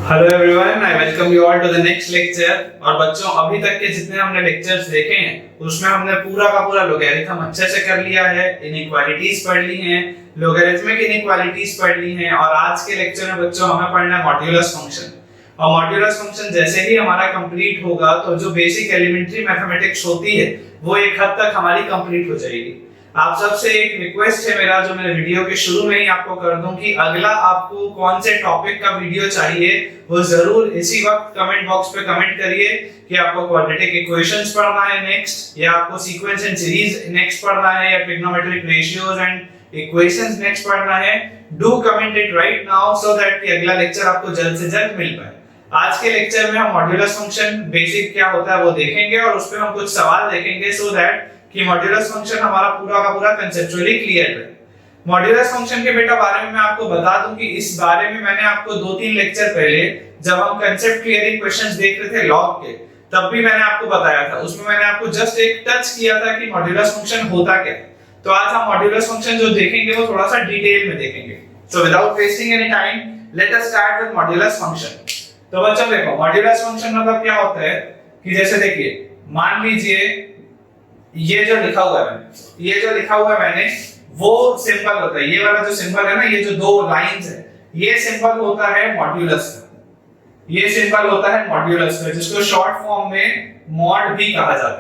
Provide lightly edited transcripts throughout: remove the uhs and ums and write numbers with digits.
Hello everyone, I welcome you all to the next lecture. और बच्चों, अभी तक के जितने हमने लेक्चर्स देखे हैं उसमें हमने पूरा का पूरा लोगैरिथम अच्छे से कर लिया है, इनइक्वालिटीज पढ़ ली हैं, लोगैरिथमिक इनइक्वालिटीज पढ़ ली हैं। और आज के लेक्चर में बच्चों हमें पढ़ना है मॉड्यूलस फंक्शन। और मॉड्यूलस फंक्शन जैसे ही हमारा कंप्लीट होगा तो जो बेसिक एलिमेंट्री मैथमेटिक्स होती है वो एक हद तक हमारी कंप्लीट हो जाएगी। आप सबसे एक रिक्वेस्ट है मेरा, जो मैं वीडियो के शुरू में ही आपको कर दूं कि अगला आपको कौन से टॉपिक का वीडियो चाहिए वो जरूर इसी वक्त कमेंट बॉक्स पे कमेंट करिए कि आपको क्वाड्रेटिक इक्वेशंस पढ़ना है नेक्स्ट, या आपको सीक्वेंस एंड सीरीज नेक्स्ट पढ़ना है, या trigonometric ratios and equations next पढ़ना है। Do comment it right now so that कि अगला लेक्चर आपको जल्द से जल्द मिल पाए। आज के लेक्चर में हम मॉड्यूलस फंक्शन बेसिक क्या होता है वो देखेंगे और उस पे हम कुछ सवाल देखेंगे सो दैट कि मॉड्यूलस फंक्शन हमारा पूरा का पूरा कंसेप्चुअली क्लियर है। मॉड्यूलस फंक्शन के बेटा बारे में मैं आपको बता दूं कि इस बारे में मैंने आपको 2-3 लेक्चर पहले जब हम कंसेप्ट क्लियरिंग क्वेश्चंस देख रहे थे लॉग के, तब भी मैंने आपको बताया था। उसमें मैंने आपको जस्ट एक टच किया था कि मॉड्यूलस फंक्शन होता क्या है। तो आज हम मॉड्यूलस फंक्शन जो देखेंगे वो थोड़ा सा डिटेल में देखेंगे। So without wasting any time let us start with modulus function. तो बच्चों देखो, मॉड्यूलस फंक्शन मतलब क्या होता है कि जैसे देखिए, मान लीजिए ये जो लिखा हुआ है मैंने वो सिंबल होता है। ये वाला जो सिंबल है ना, ये जो दो लाइंस है, ये सिंबल होता है मॉड्यूलस का। ये सिंबल होता है मॉड्यूलस का, जिसको शॉर्ट फॉर्म में मॉड भी कहा जाता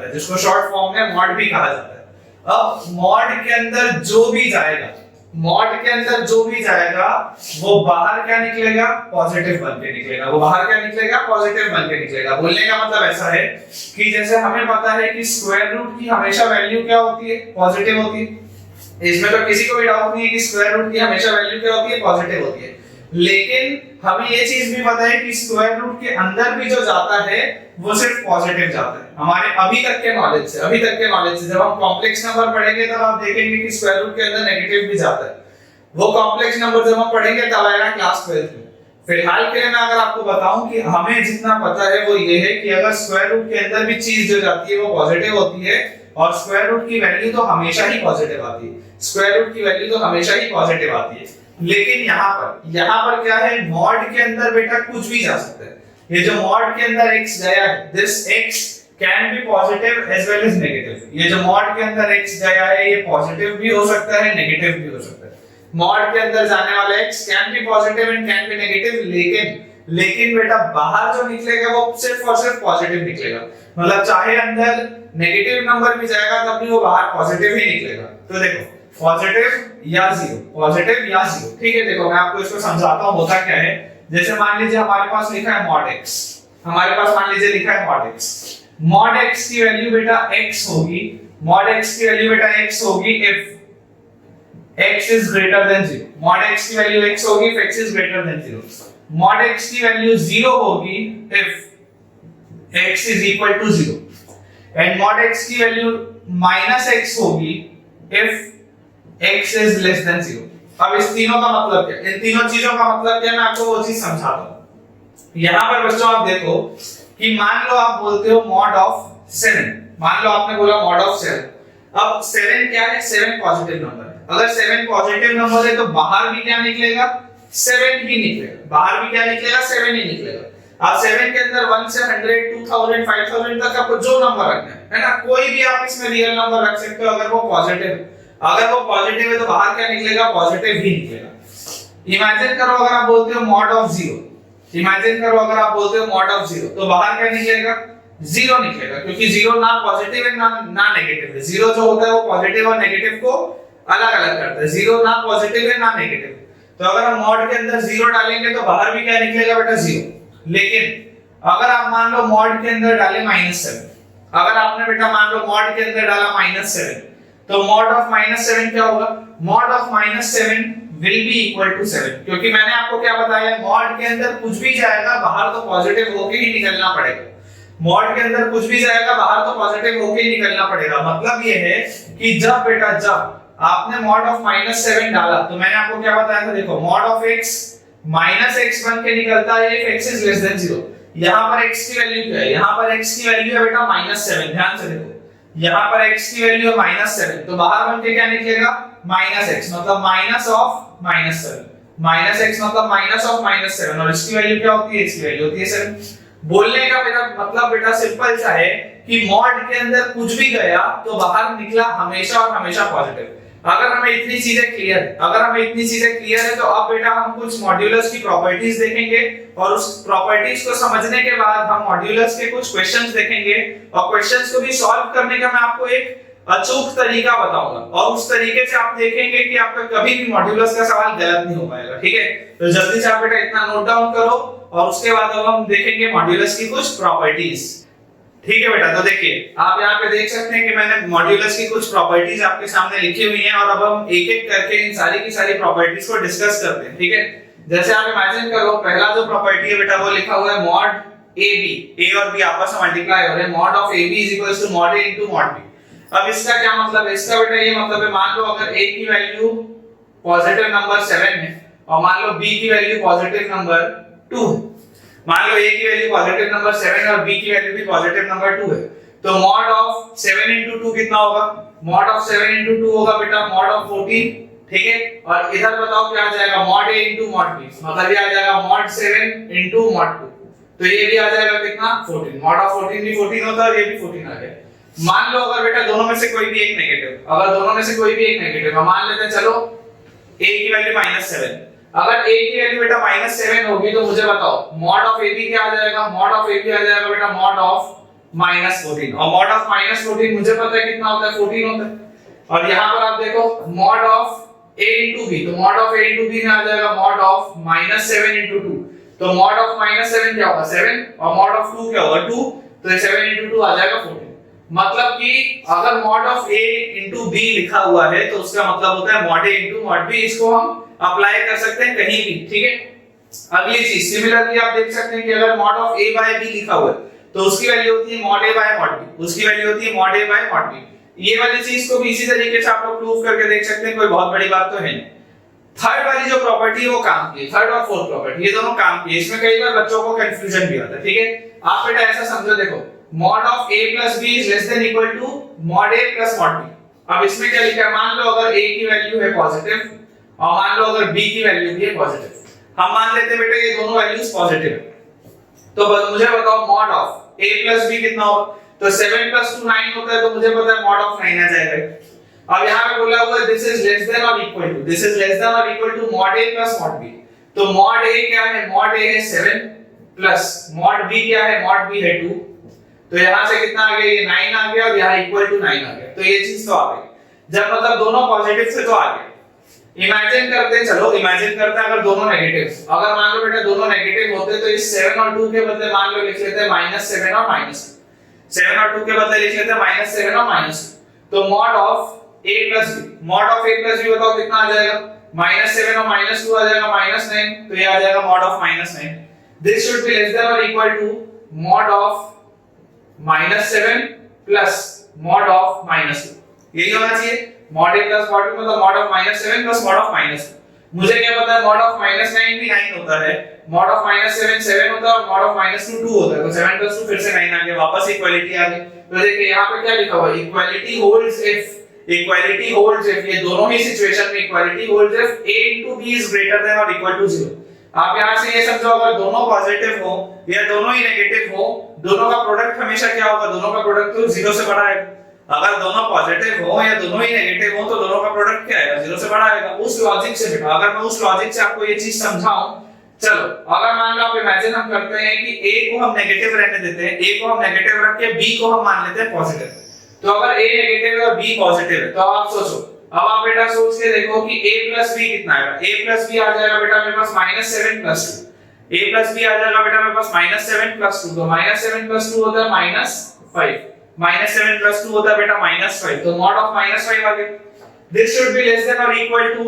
है। अब मॉड के अंदर जो भी जाएगा वो बाहर क्या निकलेगा? पॉजिटिव बन के निकलेगा। बोलने का मतलब ऐसा है कि जैसे हमें पता है कि स्क्वायर रूट की हमेशा वैल्यू क्या होती है? पॉजिटिव होती है। इसमें तो किसी को भी डाउट नहीं है कि स्क्वायर रूट की हमेशा वैल्यू क्या होती है? पॉजिटिव होती है। लेकिन हमें ये चीज भी पता है कि स्क्वायर रूट के अंदर भी जो जाता है वो सिर्फ पॉजिटिव जाता है। हमारे अभी तक के नॉलेज से जब हम कॉम्प्लेक्स नंबर पढ़ेंगे तब आप देखेंगे कि स्क्वायर रूट के अंदर नेगेटिव भी जाता है। वो कॉम्प्लेक्स नंबर जब हम पढ़ेंगे तब आएगा क्लास 12 में। फिलहाल के लिए मैं अगर आपको बताऊं कि हमें जितना पता है वो ये है कि अगर स्क्वायर रूट के अंदर भी चीज जो जाती है वो पॉजिटिव होती है, और स्क्वायर रूट की वैल्यू तो हमेशा ही पॉजिटिव आती है। लेकिन यहाँ पर क्या है? मॉड के अंदर बेटा कुछ भी जा सकता है। ये जो मॉड के अंदर x गया है, this x can be positive as well as negative. ये जो मॉड के अंदर x गया है ये पॉजिटिव भी हो सकता है, नेगेटिव भी हो सकता है। मॉड के अंदर जाने वाला x can be positive and can be negative, लेकिन बेटा बाहर जो निकलेगा वो सिर्फ और सिर्फ पॉजिटिव निकलेगा। मतलब चाहे अंदर नेगेटिव नंबर भी जाएगा तब भी वो बाहर पॉजिटिव ही निकलेगा। तो देखो, पॉजिटिव या जीरो, ठीक है। देखो मैं आपको इसको समझाता हूँ होता क्या है। जैसे मान लीजिए हमारे पास लिखा है मॉड x, मॉड x की वैल्यू बेटा x होगी if x is greater than 0। Mod x की वैल्यू x होगी if x is greater than 0। Mod x की वैल्यू 0 होगी if x is equal to 0। And mod x की value -x होगी if x is less than 0। अब इस तीनों का मतलब क्या? इन तीनों चीजों का मतलब क्या, मैं आपको वो चीज समझाता हूं। यहां पर बच्चों आप देखो कि मान लो आप बोलते हो मॉड ऑफ 7। मान लो आपने बोला मॉड ऑफ 7। अब 7 क्या है? 7 पॉजिटिव नंबर है। अगर 7 पॉजिटिव नंबर है तो बाहर भी क्या निकलेगा? 7 ही निकलेगा। 7 ही निकलेगा। अब 7 के अंदर 1 से 100, 2000, 5000 तक आपको जो नंबर रखना है ना, कोई भी आप इसमें रियल नंबर रख सकते हो। अगर वो पॉजिटिव है तो बाहर क्या निकलेगा? पॉजिटिव ही निकलेगा। इमेजिन करो अगर आप बोलते हो मॉड ऑफ 0, तो बाहर क्या निकलेगा? 0 निकलेगा, क्योंकि 0 ना पॉजिटिव है ना नेगेटिव है। 0 जो होता है वो पॉजिटिव और नेगेटिव को अलग अलग करता है। 0 ना पॉजिटिव है ना नेगेटिव। तो अगर हम मॉड के अंदर 0 डालेंगे तो बाहर भी क्या निकलेगा बेटा? 0। लेकिन अगर आप मान लो मॉड के अंदर डाले -7, अगर आपने बेटा मान लो मॉड के अंदर डाला -7, तो मॉड ऑफ -7 क्या होगा? Mod of -7 will be equal to 7, क्योंकि मैंने आपको क्या बताया, मॉड के अंदर कुछ भी जाएगा बाहर तो पॉजिटिव होके ही निकलना पड़ेगा। मतलब ये है कि जब आपने मॉड ऑफ -7 डाला तो मैंने आपको क्या बताया था? देखो, मॉड ऑफ x -x बन के निकलता है if x is less than 0। यहाँ पर x की वैल्यू क्या है? यहाँ पर x की वैल्यू है बेटा -7। ध्यान से देखो, यहाँ पर x की वैल्यू है -7, तो बाहर बन के क्या निकलेगा? -x, मतलब माइनस ऑफ -7। माइनस एक्स मतलब माइनस ऑफ -7 और इसकी वैल्यू क्या होती है, इसकी वैल्यू होती है 7। बोलने का मेरा मतलब बेटा सिंपल सा है कि मॉड के अंदर कुछ भी गया तो बाहर निकला हमेशा और हमेशा पॉजिटिव। अगर हमें इतनी चीजें क्लियर है तो अब बेटा हम कुछ मॉड्यूलस की प्रॉपर्टीज देखेंगे और उस प्रॉपर्टीज को समझने के बाद हम मॉड्यूलस के कुछ क्वेश्चंस देखेंगे और क्वेश्चंस को भी सॉल्व करने का मैं आपको एक अचूक तरीका बताऊंगा और उस तरीके से आप देखेंगे कि आपका कभी भी मॉड्यूलस का सवाल गलत नहीं हो पाएगा। ठीक है, तो जल्दी से आप बेटा इतना नोट डाउन करो और उसके बाद अब हम देखेंगे मॉड्यूलस की कुछ प्रॉपर्टीज। ठीक है बेटा, तो देखिए आप यहाँ पे देख सकते हैं कि मैंने मॉड्यूलस की कुछ प्रॉपर्टीज आपके सामने लिखी हुई हैं और अब हम एक एक करके इन सारी की सारी प्रॉपर्टीज को डिस्कस करते हैं। ठीक है, जैसे आप इमेजिन करो पहला जो प्रॉपर्टी है बेटा वो लिखा हुआ है मॉड ए बी, ए और बी आपस में मल्टीप्लाई हो रहे हैं, mod of A B is equals to mod A into mod B. अब इसका क्या मतलब है, इसका बेटा ये मतलब है मान लो अगर a की वैल्यू पॉजिटिव नंबर 7 है और मान लो b की वैल्यू पॉजिटिव नंबर 2, मान लो a की वैल्यू पॉजिटिव नंबर 7 और b की वैल्यू भी पॉजिटिव नंबर 2 है, तो मॉड ऑफ 7 into 2 कितना होगा, मॉड ऑफ 7 into 2 होगा बेटा मॉड ऑफ 14। ठीक है, और इधर बताओ क्या आ जाएगा, mod a into mod b, मतलब ये आ जाएगा मॉड 7 into मॉड 2, तो ये भी आ जाएगा कितना 14, मॉड ऑफ 14 भी 14 होता है और ये भी 14 आ गया। मान लो अगर बेटा दोनों में से कोई भी एक नेगेटिव, अगर दोनों में से कोई भी एक नेगेटिव है, मान लेते हैं चलो a की वैल्यू -7, अगर a की वैल्यू बेटा -7 होगी तो मुझे बताओ मॉड ऑफ ab क्या आ जाएगा, मॉड ऑफ ab आ जाएगा बेटा मॉड ऑफ -14 और मॉड ऑफ -14 मुझे पता है कितना होता है 14 होता है। और यहां पर आप देखो mod of a into b, तो mod of a into b में आ जाएगा मॉड ऑफ -7 into 2, तो मॉड ऑफ -7 क्या होगा 7 और मॉड ऑफ 2 क्या होगा 2, तो 7 into 2 आ जाएगा 14। मतलब कि अगर mod of a into b लिखा हुआ है तो उसका मतलब होता है mod a into mod b, इसको हम अप्लाई कर सकते हैं कहीं भी। ठीक है, अगली चीज सिमिलरली आप देख सकते हैं कि अगर mod of a by b लिखा हुआ है तो उसकी वैल्यू होती है mod a by mod b, उसकी वैल्यू होती है mod a by mod b। ये वाली चीज को भी इसी तरीके से आप लोग प्रूव करके देख सकते हैं, कोई बहुत बड़ी बात तो है नहीं। थर्ड वाली जो प्रॉपर्टी है वो काम की है, थर्ड और फोर्थ प्रॉपर्टी ये दोनों काम की है, इसमें कई बार बच्चों को कंफ्यूजन भी आता है। ठीक है, आप बेटा ऐसा समझो, देखो mod of a plus b is less than equal to mod a plus mod b। अब इसमें क्या लिखा है, मान लो अगर a की वैल्यू है पॉजिटिव और मान लो अगर b की वैल्यू भी है पॉजिटिव, हम मान लेते हैं बेटा ये दोनों वैल्यूज पॉजिटिव है, तो मुझे बताओ mod of a plus b कितना होगा, तो 7 plus 2 9 होता है, तो मुझे पता है mod of 9 आ जाएगा। अब यहाँ पे बोला हुआ है this is less than or equal to, this is less than or equal to mod a plus mod b, तो mod a क्या है, mod a है 7 प्लस mod b क्या है, mod b है 2, तो यहां से कितना आ गया, ये 9 आ गया और यहां इक्वल टू 9 आ गया, तो ये चीज तो आ गई। जब मतलब दोनों पॉजिटिव से तो आ गए। इमेजिन करते हैं, चलो इमेजिन करते हैं अगर दोनों नेगेटिव, अगर मान लो बेटा दोनों नेगेटिव होते तो इस 7 और 2 के बदले मान लो लिख लेते हैं -7 और -2, 7 और 2 के बदले लिख लेते हैं -7 और -2, तो mod of a plus b, mod of a plus b बताओ कितना आ जाएगा, -7 और -2 आ जाएगा -9, तो ये आ जाएगा mod of -9। This should be less than और equal to mod of -7 plus mod of -2, यही होना चाहिए। mod a plus mod b मतलब mod of -7 plus mod of -2। मुझे क्या पता है mod of -9 भी 9 होता है, mod of -7 7 होता है और mod of -2 2 होता है, तो 7 plus 2 फिर से 9 आ गया, वापस इक्वालिटी आ गई। तो देखिए यहाँ पे क्या लिखा हुआ है, equality holds if, equality holds if, ये दोनों ही सिचुएशन में equality holds if a into b is greater than or equal to 0। आप यहाँ से ये समझो अगर दोनों पॉजिटिव हो या दोनों ही नेगेटिव हो, दोनों का प्रोडक्ट हमेशा क्या होगा, दोनों का प्रोडक्ट तो 0 से बड़ा है। अगर दोनों पॉजिटिव हो या दोनों ही नेगेटिव हो तो दोनों का प्रोडक्ट क्या आएगा, 0 से बड़ा आएगा। उस लॉजिक से बेटा, अगर मैं उस लॉजिक से आपको ये चीज समझाऊं, चलो अगर मान लो आप इमेजिन हम करते हैं कि a को हम नेगेटिव रहने देते हैं, a को हम नेगेटिव रख के b को हम मान लेते हैं पॉजिटिव, तो अगर a नेगेटिव है और b पॉजिटिव है, तो आप सोचो, अब आप बेटा सोच के देखो कि a plus b कितना आएगा, a plus b आ जाएगा बेटा मेरे पास -7 plus 2, a plus b आ जाएगा बेटा मेरे पास -7 plus 2, तो -7 plus 2 होता है -5, -7 plus 2 होता है बेटा -5, तो mod of -5 आ गया। This should be less than or equal to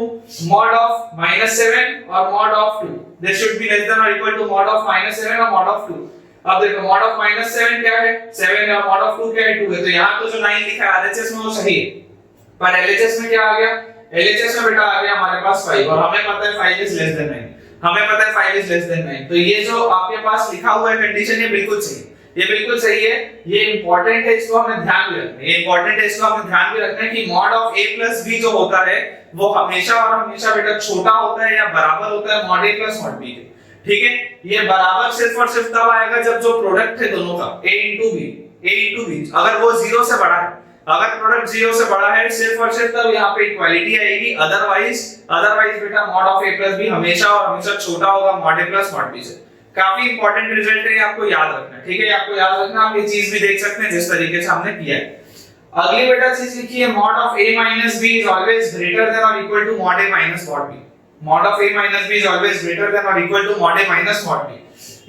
mod of -7 और mod of 2, this should be less than or equal to mod of -7 और mod of 2। अब देखो mod of -7 क्या है 7 है और mod of 2 क्या है 2 है, तो यहाँ तो जो 9 लिखा है RHS में वो सही है, पर LHS में क्या आ गया, LHS में बेटा आ गया हमारे पास 5 और हमें पता है 5 is less than 9, हमें पता है 5 is less than 9, तो ये जो आपके पास लिखा हुआ है कंडीशन ये बिल्कुल सही है। ये बिल्कुल सही है, ये इंपॉर्टेंट है, इसको हमें ध्यान भी रखना है, ये इंपॉर्टेंट है, इसको हमें ध्यान भी रखना है कि mod of a plus b जो होता है वो हमेशा और हमेशा बेटा छोटा होता है या बराबर होता है mod a plus mod b के। ठीक है, ये बराबर सिर्फ और सिर्फ तब आएगा जब जो प्रोडक्ट है दोनों का a into b अगर वो 0 से बड़ा है, अगर प्रोडक्ट 0 से बड़ा है सिर्फ और सिर्फ तब यहाँ पे इक्वालिटी आएगी, अदरवाइज बेटा mod of a plus b हमेशा और हमेशा छोटा होगा mod a plus mod b से। काफी इंपॉर्टेंट रिजल्ट है, आपको याद रखना है। ठीक है, आपको याद रखना, आप ये चीज भी देख सकते हैं जिस तरीके से हमने किया है। अगली बेटा चीज लिखी है mod of a minus b is always greater than or equal to mod a minus mod b। mod of a minus b is always greater than or equal to mod a minus mod b।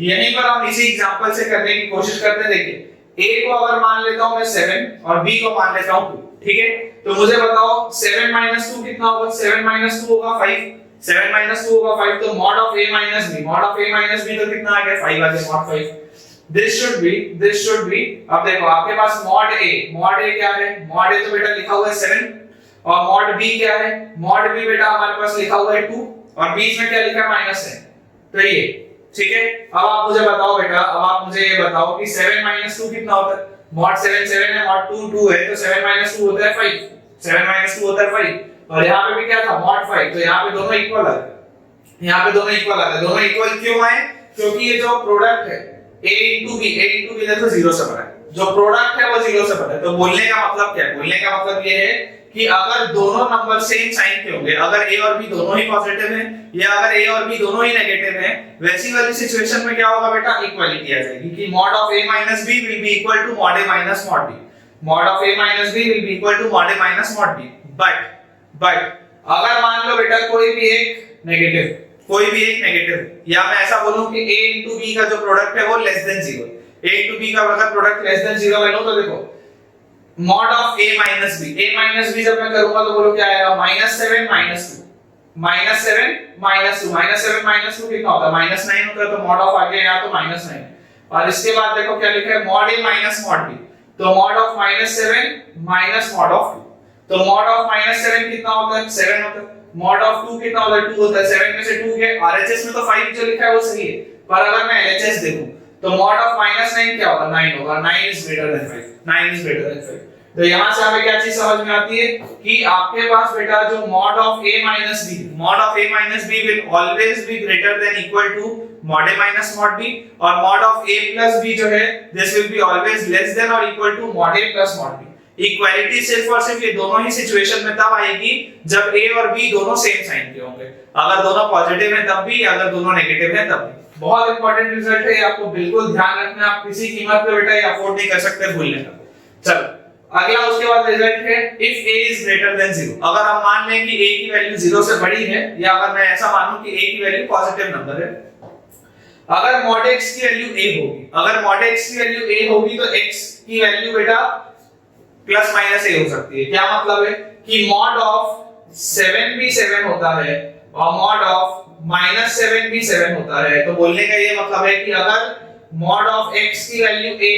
यहीं पर हम इसी example से करने की कोशिश करते हैं। देखिए a को अगर मान लेता हूं मैं 7 और b को मान लेता हूं 2, ठीक है, तो मुझे बताओ 7 2 कितना होगा? 7 2 होगा 5, 7 2 होगा 5, तो mod of a minus b तो कितना आ गया? 5 आ गया, mod 5। this should be अब देखो आपके पास mod a क्या है? mod a तो बेटा लिखा हुआ है 7 और mod b क्या है? mod b बेटा हमारे पास लिखा हुआ है 2 और बीच में क्या लिखा है? -10। तो ये ठीक है। अब आप मुझे बताओ बेटा, अब आप मुझे ये बताओ कि 7 2 कितना होता है? mod 7 7 है, mod 2 2 है, तो 7 2 होता है 5, 7 2 होता है 5 और यहाँ पे भी क्या था? mod 5, तो यहाँ पे दोनों इक्वल आ गए, यहाँ पे दोनों इक्वल आ गए। दोनों इक्वल क्यों आए? क्योंकि ये जो प्रोडक्ट है a into b देखो 0 से बड़ा है, जो प्रोडक्ट है वो 0 से बड़ा है। तो बोलने का मतलब क्या है? बोलने का मतलब ये है कि अगर दोनों नंबर सेम साइन के होंगे, अगर a और b दोनों ही पॉजिटिव हैं या अगर a और b दोनों ही नेगेटिव हैं, वैसी वाली सिचुएशन में क्या होगा बेटा? इक्वालिटी आ जाएगी कि mod of a minus b will be equal to mod a minus mod b, mod of a minus b will be equal to mod a minus mod b। But अगर मान लो बेटा कोई भी एक नेगेटिव या मैं ऐसा बोलूं कि a into b का जो प्रोडक्ट है वो less than 0, a into b का अगर प्रोडक्ट लेस देन 0 है तो देखो mod of a minus b जब मैं करूंगा तो बोलो क्या आएगा? -7 -2 कितना होता है? -9 होता है, तो mod of आ गया यहाँ तो -9 और इसके बाद देखो क्या लिखा है? mod a minus mod b, तो mod of -7 minus mod of 2, तो mod of -7 कितना होता है? 7 होता है, mod of 2 कितना होता है? 2 होता है, 7 में से 2 गए, RHS में तो 5 जो लिखा है वो सही है, पर अगर मैं LHS देखूं तो mod of -9 क्या होगा? 9 होगा, 9 is greater than 5। तो यहां से हमें क्या चीज समझ में आती है कि आपके पास बेटा जो mod of a minus b will always be greater than equal to mod a minus mod b और mod of a plus b जो है this will be always less than or equal to mod a plus mod b। Equality सिर्फ और सिर्फ ये दोनों ही situation में तब आएगी जब a और b दोनों सेम साइन के होंगे, अगर दोनों पॉजिटिव हैं तब भी, अगर दोनों नेगेटिव हैं तब भी। बहुत इंपॉर्टेंट रिजल्ट है, आपको बिल्कुल ध्यान रखना है, आप किसी कीमत पे बेटा ये अफोर्ड नहीं कर सकते भूलने का। चलो अगला उसके बाद रिजल्ट है if a is greater than 0। अगर हम मान लें कि a की वैल्यू 0 से बड़ी है या अगर मैं ऐसा मानूं कि a की वैल्यू पॉजिटिव नंबर है, अगर mod x की वैल्यू a होगी, अगर mod x की वैल्यू a होगी तो x की वैल्यू बेटा प्लस माइनस a हो सकती है। क्या मतलब है कि mod of 7 भी 7 होता है और mod of -7 भी 7 होता है। तो बोलने का ये मतलब है कि अगर mod of x की वैल्यू a,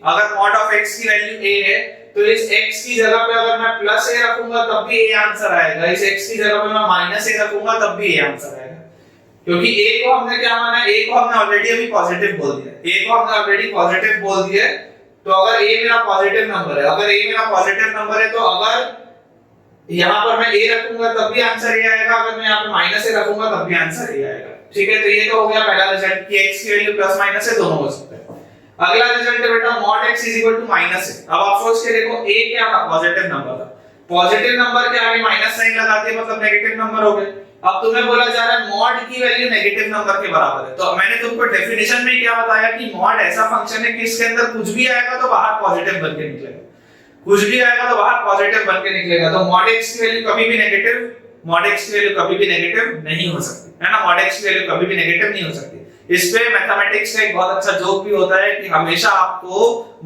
अगर mod of x की वैल्यू a है तो इस x की जगह पे अगर मैं प्लस a रखूंगा तब भी a आंसर आएगा, इस x की जगह पे मैं माइनस a रखूंगा तब भी a आंसर आएगा, क्योंकि a को हमने क्या माना है? a को हमने ऑलरेडी अभी पॉजिटिव बोल दिया, a को हमने ऑलरेडी पॉजिटिव बोल दिया। तो अगर a मेरा पॉजिटिव नंबर है, अगर a मेरा पॉजिटिव नंबर है तो अगर यहाँ पर मैं a रखूंगा तब भी आंसर a आएगा, अगर मैं यहाँ पे माइनस a रखूंगा तब भी आंसर a आएगा। ठीक है, तो ये तो हो गया पहला रिजल्ट कि x की वैल्यू प्लस माइनस है, दोनों हो सकते हैं। अगला रिजल्ट है बेटा mod x is equal to -a। अब आप सोच के देखो a क्या था? पॉजिटिव नंबर था, पॉजिटिव नंबर के आगे माइनस साइन लगा दिया मतलब नेगेटिव नंबर हो गए। अब तुम्हें बोला जा रहा है mod की वैल्यू नेगेटिव नंबर के बराबर है, तो मैंने तुमको डेफिनेशन में क्या बताया कि mod ऐसा फंक्शन है कि इसके अंदर कुछ भी आएगा तो बाहर पॉजिटिव बन के निकलेगा, कुछ भी आएगा तो बाहर पॉजिटिव बन के निकलेगा। तो mod x की वैल्यू कभी भी नेगेटिव, mod x की वैल्यू कभी भी नेगेटिव नहीं हो सकती, है ना? mod x की वैल्यू कभी भी नेगेटिव नहीं हो सकती। इस पे मैथमेटिक्स का एक बहुत अच्छा जोक भी होता है कि हमेशा आपको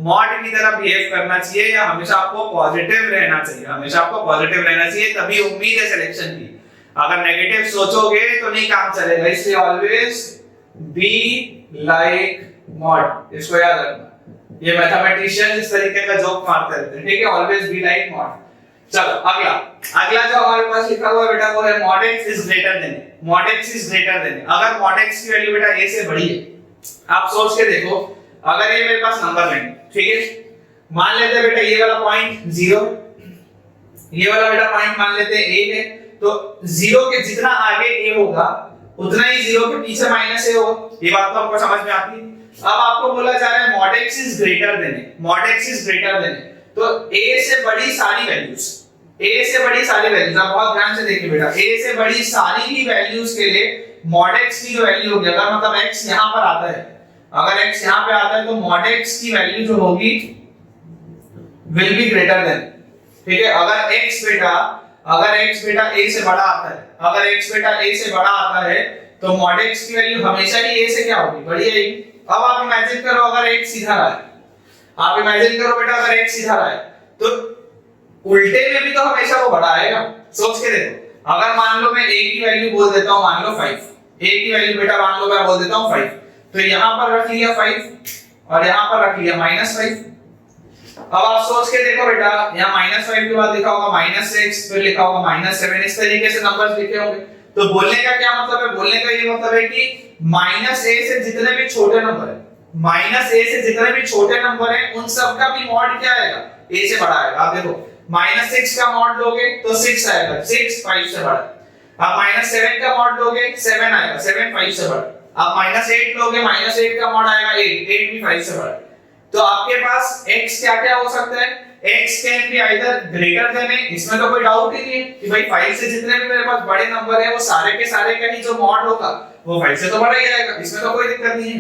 मॉड की तरह बिहेव करना चाहिए या हमेशा आपको पॉजिटिव रहना चाहिए, हमेशा आपको पॉजिटिव रहना चाहिए, तभी उम्मीद है सिलेक्शन की। अगर नेगेटिव सोचोगे तो नहीं काम चलेगा, इसलिए ऑलवेज बी लाइक मॉड, इसको याद रखना। ये मैथमेटिशियन इस तरीके का जोक मारते रहते हैं, ठीक है? Always be like mod. चलो अगला जो हमारे पास लिखा हुआ है बेटा वो है mod x is greater than a। mod x is greater than a, अगर mod x की वैल्यू बेटा a से बड़ी है, आप सोच के देखो अगर ये मेरे पास नंबर लाइन, ठीक है, मान लेते हैं बेटा ये वाला पॉइंट 0, ये वाला बेटा पॉइंट मान लेते हैं a है, तो 0 के जितना आगे a होगा उतना ही 0 के पीछे माइनस a होगा। ये बात तो आपको समझ में आती है। अब आपको बोला जा रहा है mod x is greater than a, mod x is greater than a, तो a से बड़ी सारी वैल्यूज, a से बड़ी सारी वैल्यूज, आप बहुत ध्यान से देखिए बेटा, a से बड़ी सारी ही वैल्यूज के लिए mod x की जो वैल्यू होगी, अगर मतलब x यहां पर आता है, अगर x यहां पे आता है तो mod x की वैल्यू जो होगी विल बी ग्रेटर देन, ठीक है। अगर x बेटा a से बड़ा आता है, अगर x बेटा a से बड़ा आता है तो mod x की वैल्यू हमेशा ही a से क्या होगी, बड़ी आएगी। अब आप इमेजिन करो अगर x सीधा रहा है, आप इमेजिन करो बेटा अगर x सीधा रहा है तो उल्टे में भी तो हमेशा वो बड़ा आएगा। सोच के देखो, अगर मान लो मैं a की वैल्यू बोल देता हूं, मान लो 5, a की वैल्यू बेटा मान लो मैं बोल देता हूं 5, तो यहां पर रख लिया 5 और यहां पर रख लिया -5। अब आप सोच के देखो बेटा, यहाँ -5 के बाद लिखा होगा -6, फिर लिखा होगा -7, इस तरीके से नंबर्स लिखे होंगे। तो बोलने का क्या मतलब है, बोलने का ये मतलब है कि -a से जितने भी छोटे नंबर है, -a से जितने भी छोटे नंबर है उन सब का भी मॉड क्या आएगा, a से बड़ा आएगा। आप देखो -6 का मॉड लोगे तो 6 आएगा, 6 5 से बड़ा। आप -7 का मॉड लोगे 7 आएगा, 7 5 से बड़ा। आप -8 लोगे, -8 का मॉड आएगा 8, 8 भी 5 से बड़ा। तो आपके पास x क्या क्या हो सकता है, x can be either greater than a, इसमें तो कोई डाउट ही नहीं है कि भाई 5 से जितने भी मेरे पास बड़े नंबर है वो सारे के सारे का ही जो मॉड होगा वो 5 से तो बड़ा ही आएगा, इसमें तो कोई दिक्कत नहीं है।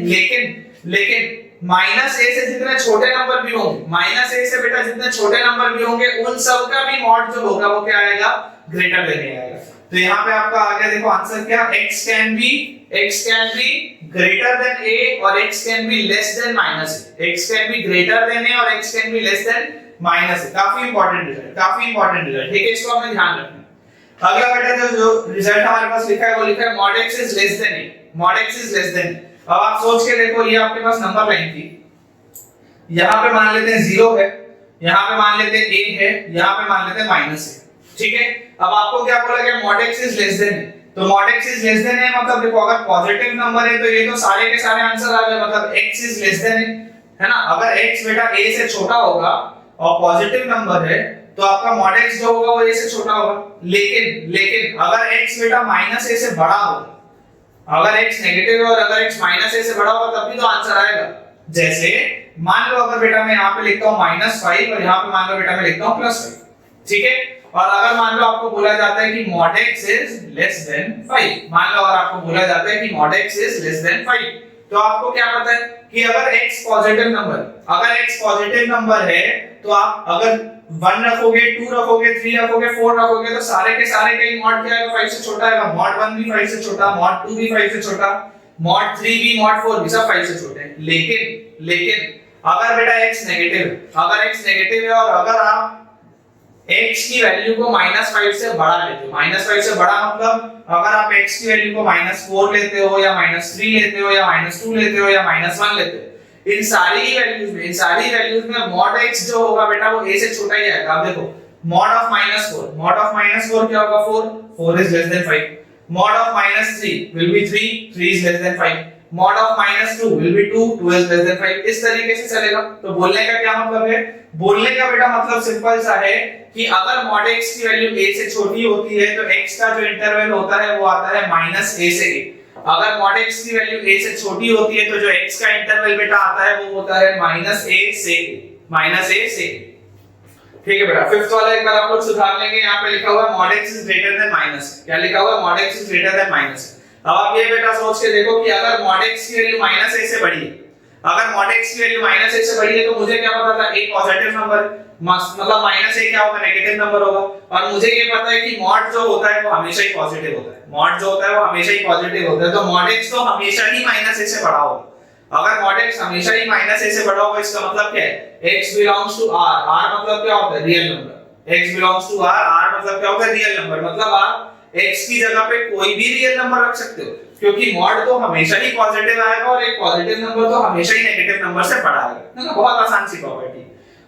लेकिन -a से जितने छोटे नंबर भी होंगे, -a से बेटा जितने छोटे नंबर भी होंगे उन सब का भी मॉड जो होगा वो क्या आएगा, ग्रेटर देन a आएगा। तो यहाँ पे आपका आ गया, देखो आंसर क्या, x can B greater than a और x can be less than minus a, x can be greater than a और x can be less than minus a। काफी इंपॉर्टेंट रिजल्ट, ठीक है, इसको हमें ध्यान रखना है। अगला बेटा जो रिजल्ट हमारे पास लिखा है वो लिखा है mod x is less than a, mod x is less than a। अब आप सोच के देखो, ये आपके पास नंबर लाइन थी, यहाँ पे मान लेते हैं 0 है, यहाँ पे मान लेते हैं a है, यहाँ पे मान लेते हैं -a, ठीक है। अब आपको क्या बोला गया, mod x is less than a, तो mod x is less than a मतलब देखो अगर पॉजिटिव नंबर है तो ये तो सारे के सारे आंसर आ गए, मतलब x is less than a, है ना। अगर x बेटा a से छोटा होगा और पॉजिटिव नंबर है तो आपका mod x जो होगा वो a से छोटा होगा। लेकिन अगर x बेटा -a से बड़ा होगा, अगर x नेगेटिव है और अगर x -a से बड़ा होगा तब भी तो आंसर आएगा। जैसे मान लो अगर बेटा मैं यहाँ पे लिखता हूँ -5 और यहाँ पे मान लो बेटा मैं लिखता हूँ +5, ठीक है। और अगर मान लो आपको बोला जाता है कि mod x is less than 5, मान लो अगर आपको बोला जाता है कि mod x is less than 5, तो आपको क्या पता है कि अगर x पॉजिटिव नंबर है तो आप अगर 1 रखोगे, 2 रखोगे, 3 रखोगे, 4 रखोगे तो सारे के सारे का मॉड क्या आएगा, 5 से छोटा आएगा। mod 1 भी 5 से छोटा, mod 2 भी 5 से छोटा, mod 3 भी, mod 4 भी सब 5 से छोटे हैं। लेकिन अगर बेटा x नेगेटिव है और अगर आप x की वैल्यू को -5 से बड़ा लेते हो, -5 से बड़ा मतलब अगर आप x की वैल्यू को -4 लेते हो या -3 लेते हो या -2 लेते हो या -1 लेते हो, इन सारी वैल्यूज में mod x जो होगा बेटा वो a से छोटा ही आएगा। आप देखो mod of -4 क्या होगा, 4 is less than 5, mod of -3 will be 3 is less than 5, mod of -2 will be 2 is less than 5, इस तरीके से चलेगा। तो बोलने का क्या मतलब है, बोलने का बेटा मतलब सिंपल सा है कि अगर mod x की वैल्यू a से छोटी होती है तो x का जो इंटरवल होता है वो आता है -a से a। अगर mod x की वैल्यू a से छोटी होती है तो जो x का इंटरवल बेटा आता है वो होता है -a से a। ठीक है बेटा, फिफ्थ वाला एक बार आप लोग सुधार लेंगे। यहाँ पे लिखा हुआ है mod x is greater than -a, क्या लिखा हुआ है, mod x is greater than -a। अब आप ये बेटा सोच के देखो कि अगर mod x की वैल्यू -a से बड़ी है, अगर mod x की वैल्यू -a से बड़ी है तो मुझे क्या पता था, एक पॉजिटिव नंबर मतलब -a क्या होगा, नेगेटिव नंबर होगा। और मुझे ये पता है कि mod जो होता है वो हमेशा ही पॉजिटिव होता है, mod जो होता है वो हमेशा ही पॉजिटिव होता है। तो mod x तो हमेशा ही -a से बड़ा होगा। अगर mod x हमेशा ही -a से बड़ा होगा इसका मतलब क्या है, x belongs to r, r मतलब क्या होता है, real number. x belongs to r, r मतलब क्या होता है, रियल नंबर। मतलब आप x की जगह पे कोई भी रियल नंबर रख सकते हो क्योंकि mod तो हमेशा ही पॉजिटिव आएगा और एक पॉजिटिव नंबर तो हमेशा ही नेगेटिव नंबर से बड़ा आएगा। ना बहुत आसान सी प्रॉपर्टी।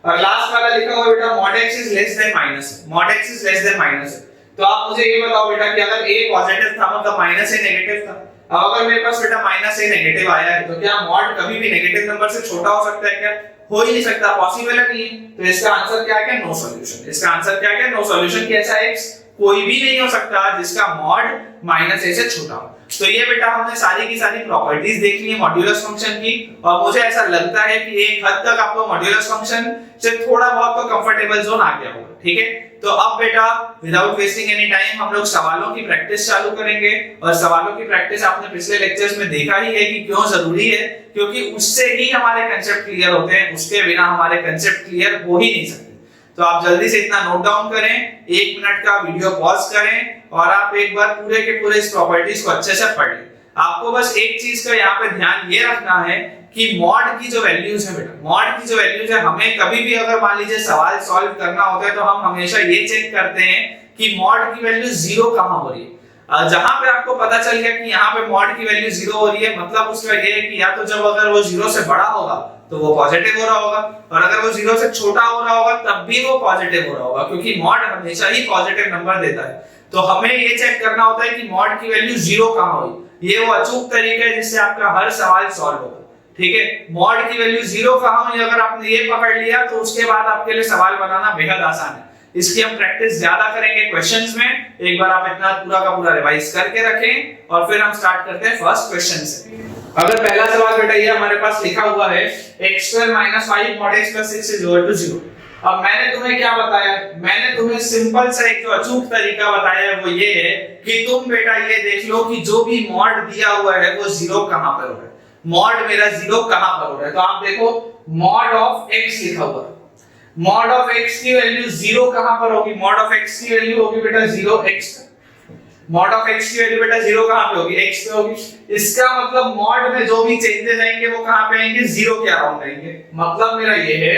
और लास्ट वाला लिखा हुआ बेटा mod x is less than -a, mod x is less than -a। तो आप मुझे ये बताओ बेटा कि अगर a पॉजिटिव था मतलब माइनस a नेगेटिव था, अब अगर मेरे पास बेटा माइनस a नेगेटिव आया है तो क्या मॉड कभी भी नेगेटिव नंबर से छोटा हो सकता है क्या? हो ही नहीं सकता, पॉसिबल नहीं है। तो इसका आंसर क्या है? No solution. इसका आंसर क्या है? No solution. कि ऐसा x कोई भी नहीं हो सकता जिसका मॉड माइनस a से छोटा हो। तो ये बेटा हमने सारी की सारी प्रॉपर्टीज देख ली है मॉड्यूलस फंक्शन की, और मुझे ऐसा लगता है कि एक हद तक आपको मॉड्यूलस फंक्शन से थोड़ा बहुत तो कंफर्टेबल जोन आ गया होगा। ठीक है, तो अब बेटा विदाउट वेस्टिंग एनी टाइम हम लोग सवालों की प्रैक्टिस चालू करेंगे। और सवालों की प्रैक्टिस आपने पिछले लेक्चर्स में देखा ही है कि क्यों जरूरी है, क्योंकि उससे ही हमारे कंसेप्ट क्लियर होते हैं, उसके बिना हमारे कंसेप्ट क्लियर हो ही नहीं सकते। तो आप जल्दी से इतना नोट डाउन करें, 1 मिनट का वीडियो पॉज करें और आप एक बार पूरे के पूरे इस प्रॉपर्टीज को अच्छे से पढ़ लें। आपको बस एक चीज का यहाँ पे ध्यान ये रखना है कि मॉड की जो वैल्यूज है बेटा, मॉड की जो वैल्यूज है, हमें कभी भी अगर मान लीजिए सवाल सॉल्व करना होता है तो हम हमेशा ये चेक करते हैं कि मॉड की वैल्यू 0 कहां हो रही है। जहां पे आपको पता चल गया कि यहाँ पे मॉड की वैल्यू 0 हो रही है, मतलब उसका ये है कि या तो जब अगर वो 0 से बड़ा होगा तो वो पॉजिटिव हो रहा होगा, और अगर वो 0 से छोटा हो रहा होगा तब भी वो पॉजिटिव हो रहा होगा, क्योंकि मॉड हमेशा ही पॉजिटिव नंबर देता है। तो हमें ये चेक करना होता है कि मॉड की वैल्यू 0 कहां हुई। ये वो अचूक तरीका है जिससे आपका हर सवाल सॉल्व होगा। ठीक है, मॉड की वैल्यू 0 कहां हुई अगर आपने ये पकड़ लिया तो उसके बाद आपके लिए सवाल बनाना बेहद आसान है। इसकी हम प्रैक्टिस ज्यादा करेंगे क्वेश्चंस में। एक बार आप इतना पूरा का पूरा रिवाइज करके रखें और फिर हम स्टार्ट करते हैं फर्स्ट क्वेश्चन से। अगर पहला सवाल बेटा ये हमारे पास लिखा हुआ है x² - 5 mod x + 6 = 0। अब मैंने तुम्हें क्या बताया? मैंने तुम्हें सिंपल सा एक जो अचूक तरीका बताया है वो ये है कि तुम बेटा ये देख लो कि जो भी मॉड दिया हुआ है वो 0 कहां पर हो रहा है। मॉड मेरा 0 कहां पर हो रहा है? तो आप देखो मॉड ऑफ x लिखा हुआ है। मॉड ऑफ x की वैल्यू 0 कहां पर होगी? मॉड ऑफ x की वैल्यू होगी बेटा 0x। मॉड ऑफ x की वैल्यू बेटा 0 कहां पे होगी? x पे होगी। इसका मतलब मॉड में जो भी चेंजेस आएंगे वो कहां पे आएंगे? 0 के अराउंड आएंगे। मतलब मेरा ये है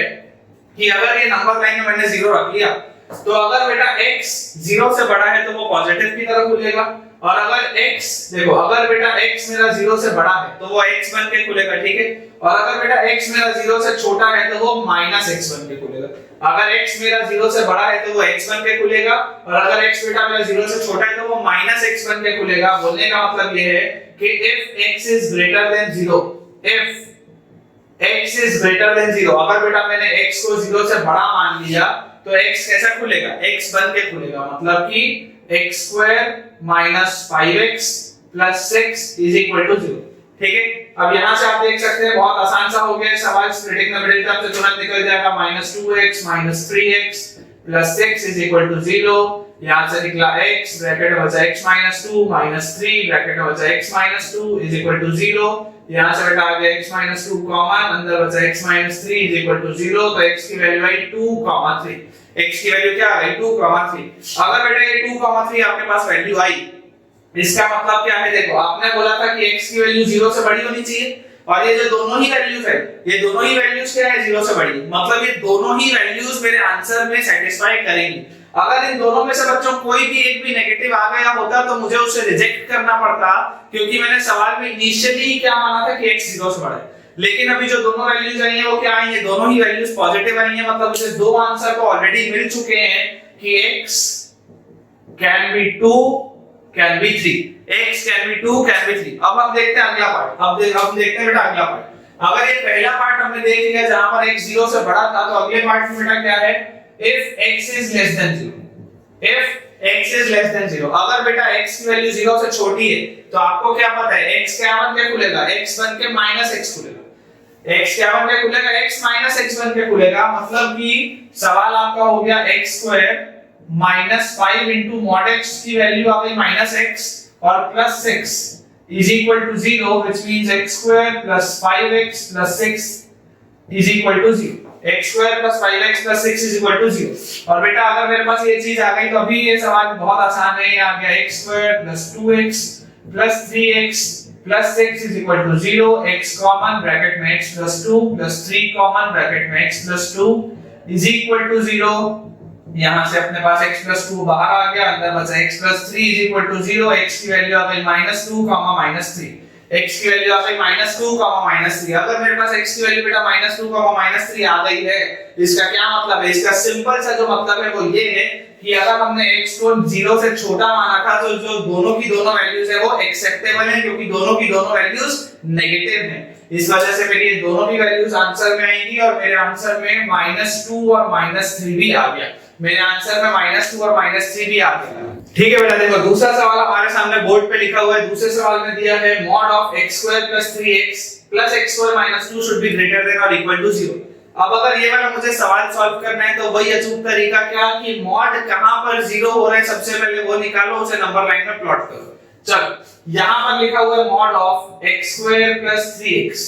कि अगर ये नंबर लाइन में मैंने 0 रख लिया तो अगर बेटा x 0 से बड़ा है तो वो पॉजिटिव की तरफ खुलेगा, और अगर x देखो अगर बेटा x मेरा 0 से बड़ा है तो वो x बन के खुलेगा। ठीक है, और अगर बेटा x मेरा 0 से छोटा है तो वो -x बन के खुलेगा। अगर x मेरा 0 से बड़ा है तो वो x बन के खुलेगा, और अगर x बेटा मेरा 0 से छोटा है तो वो -x बन के खुलेगा। बोलने का मतलब ये है कि if x is greater than 0, if x is greater than 0, अगर बेटा मैंने x को 0 से बड़ा मान लिया तो x कैसा खुलेगा? x बन के खुलेगा। मतलब कि x² - 5x + 6 = 0। ठीक है, अब यहां से आप देख सकते हैं बहुत आसान सा हो गया सवाल। स्प्लिटिंग द मिडिल टर्म से तुरंत निकल जाएगा। -2x - 3x + 6 = 0। यहां से निकला x ब्रैकेट में बचा x - 2 - 3 ब्रैकेट में बचा x - 2 = 0। यहां से बेटा आ गया x - 2 कॉमन, अंदर बचा x - 3 = 0। तो x की वैल्यू आई 2, 3। x की वैल्यू क्या आ गई? 2, 3। अगर बेटा ये 2, 3 आपके पास वैल्यू आई, इसका मतलब क्या है? देखो आपने बोला था कि x की वैल्यू 0 से बड़ी होनी चाहिए, और ये जो दोनों ही वैल्यूज है, ये दोनों ही वैल्यूज क्या है? 0 से बड़ी। मतलब ये दोनों ही वैल्यूज मेरे आंसर में सेटिस्फाई करेंगी। अगर इन दोनों में से बच्चों कोई भी एक भी नेगेटिव आ गया होता तो मुझे उसे रिजेक्ट करना पड़ता, क्योंकि मैंने सवाल में इनिशियली क्या माना था कि x 0 से बड़ा है। लेकिन अभी जो दोनों वैल्यूज आई हैं वो क्या आई हैं? दोनों ही वैल्यूज पॉजिटिव आई हैं। मतलब मुझे दो आंसर तो ऑलरेडी मिल चुके हैं कि x can be 2, can be 3। x can be 2, can be 3। अब हम देखते हैं अगला पार्ट। हम देखते हैं बेटा अगला पार्ट। अगर ये पहला पार्ट हमने देख लिया जहां पर x 0 से बड़ा था, तो अगले पार्ट में बेटा क्या है? if x is less than 0, if x is less than 0, अगर बेटा x की वैल्यू 0 से छोटी है तो आपको क्या पता है x क्या बन के खुलेगा? x बन के -x खुलेगा। x क्या बन के खुलेगा? x -x बन के खुलेगा। मतलब कि सवाल आपका हो गया x² - 5 into mod x की वैल्यू आ गई -x और +6 = 0, which means x² + 5x + 6 = 0। x² + 5x + 6 = 0। और बेटा अगर मेरे पास ये चीज आ गई तो अभी ये सवाल बहुत आसान है। ये आ गया x² + 2x + 3x + 6 = 0। x common, bracket में x + 2 + 3 कॉमन, ब्रैकेट में x + 2 = 0। यहां से अपने पास x + 2 बाहर आ गया, अंदर बचा x + 3 = 0। x की वैल्यू आ गई -2, -3। x की वैल्यू आ गई -2, -3। अगर मेरे पास x की वैल्यू बेटा -2, -3 आ गई है, इसका क्या मतलब है? इसका सिंपल सा जो मतलब है वो ये है कि अगर हमने x को 0 से छोटा माना था तो जो दोनों की दोनों वैल्यूज है वो एक्सेप्टेबल है, क्योंकि दोनों की दोनों वैल्यूज नेगेटिव हैं। इस वजह से मेरी ये दोनों की वैल्यूज आंसर में आएंगी और मेरे आंसर में -2 और -3 भी आ गया। मेरे आंसर में -2 और -3 भी आ गया। ठीक है बेटा, देखो दूसरा सवाल हमारे सामने बोर्ड पे लिखा हुआ है। दूसरे सवाल में दिया है mod of x² + 3x + x² - 2 should be greater than or equal to 0। अब अगर ये वाला मुझे सवाल सॉल्व करना है तो वही अचूक तरीका क्या कि मॉड कहां पर 0 हो रहा है सबसे पहले वो निकालो, उसे नंबर लाइन में प्लॉट करो। चलो यहां पर लिखा हुआ है mod of x² + 3x।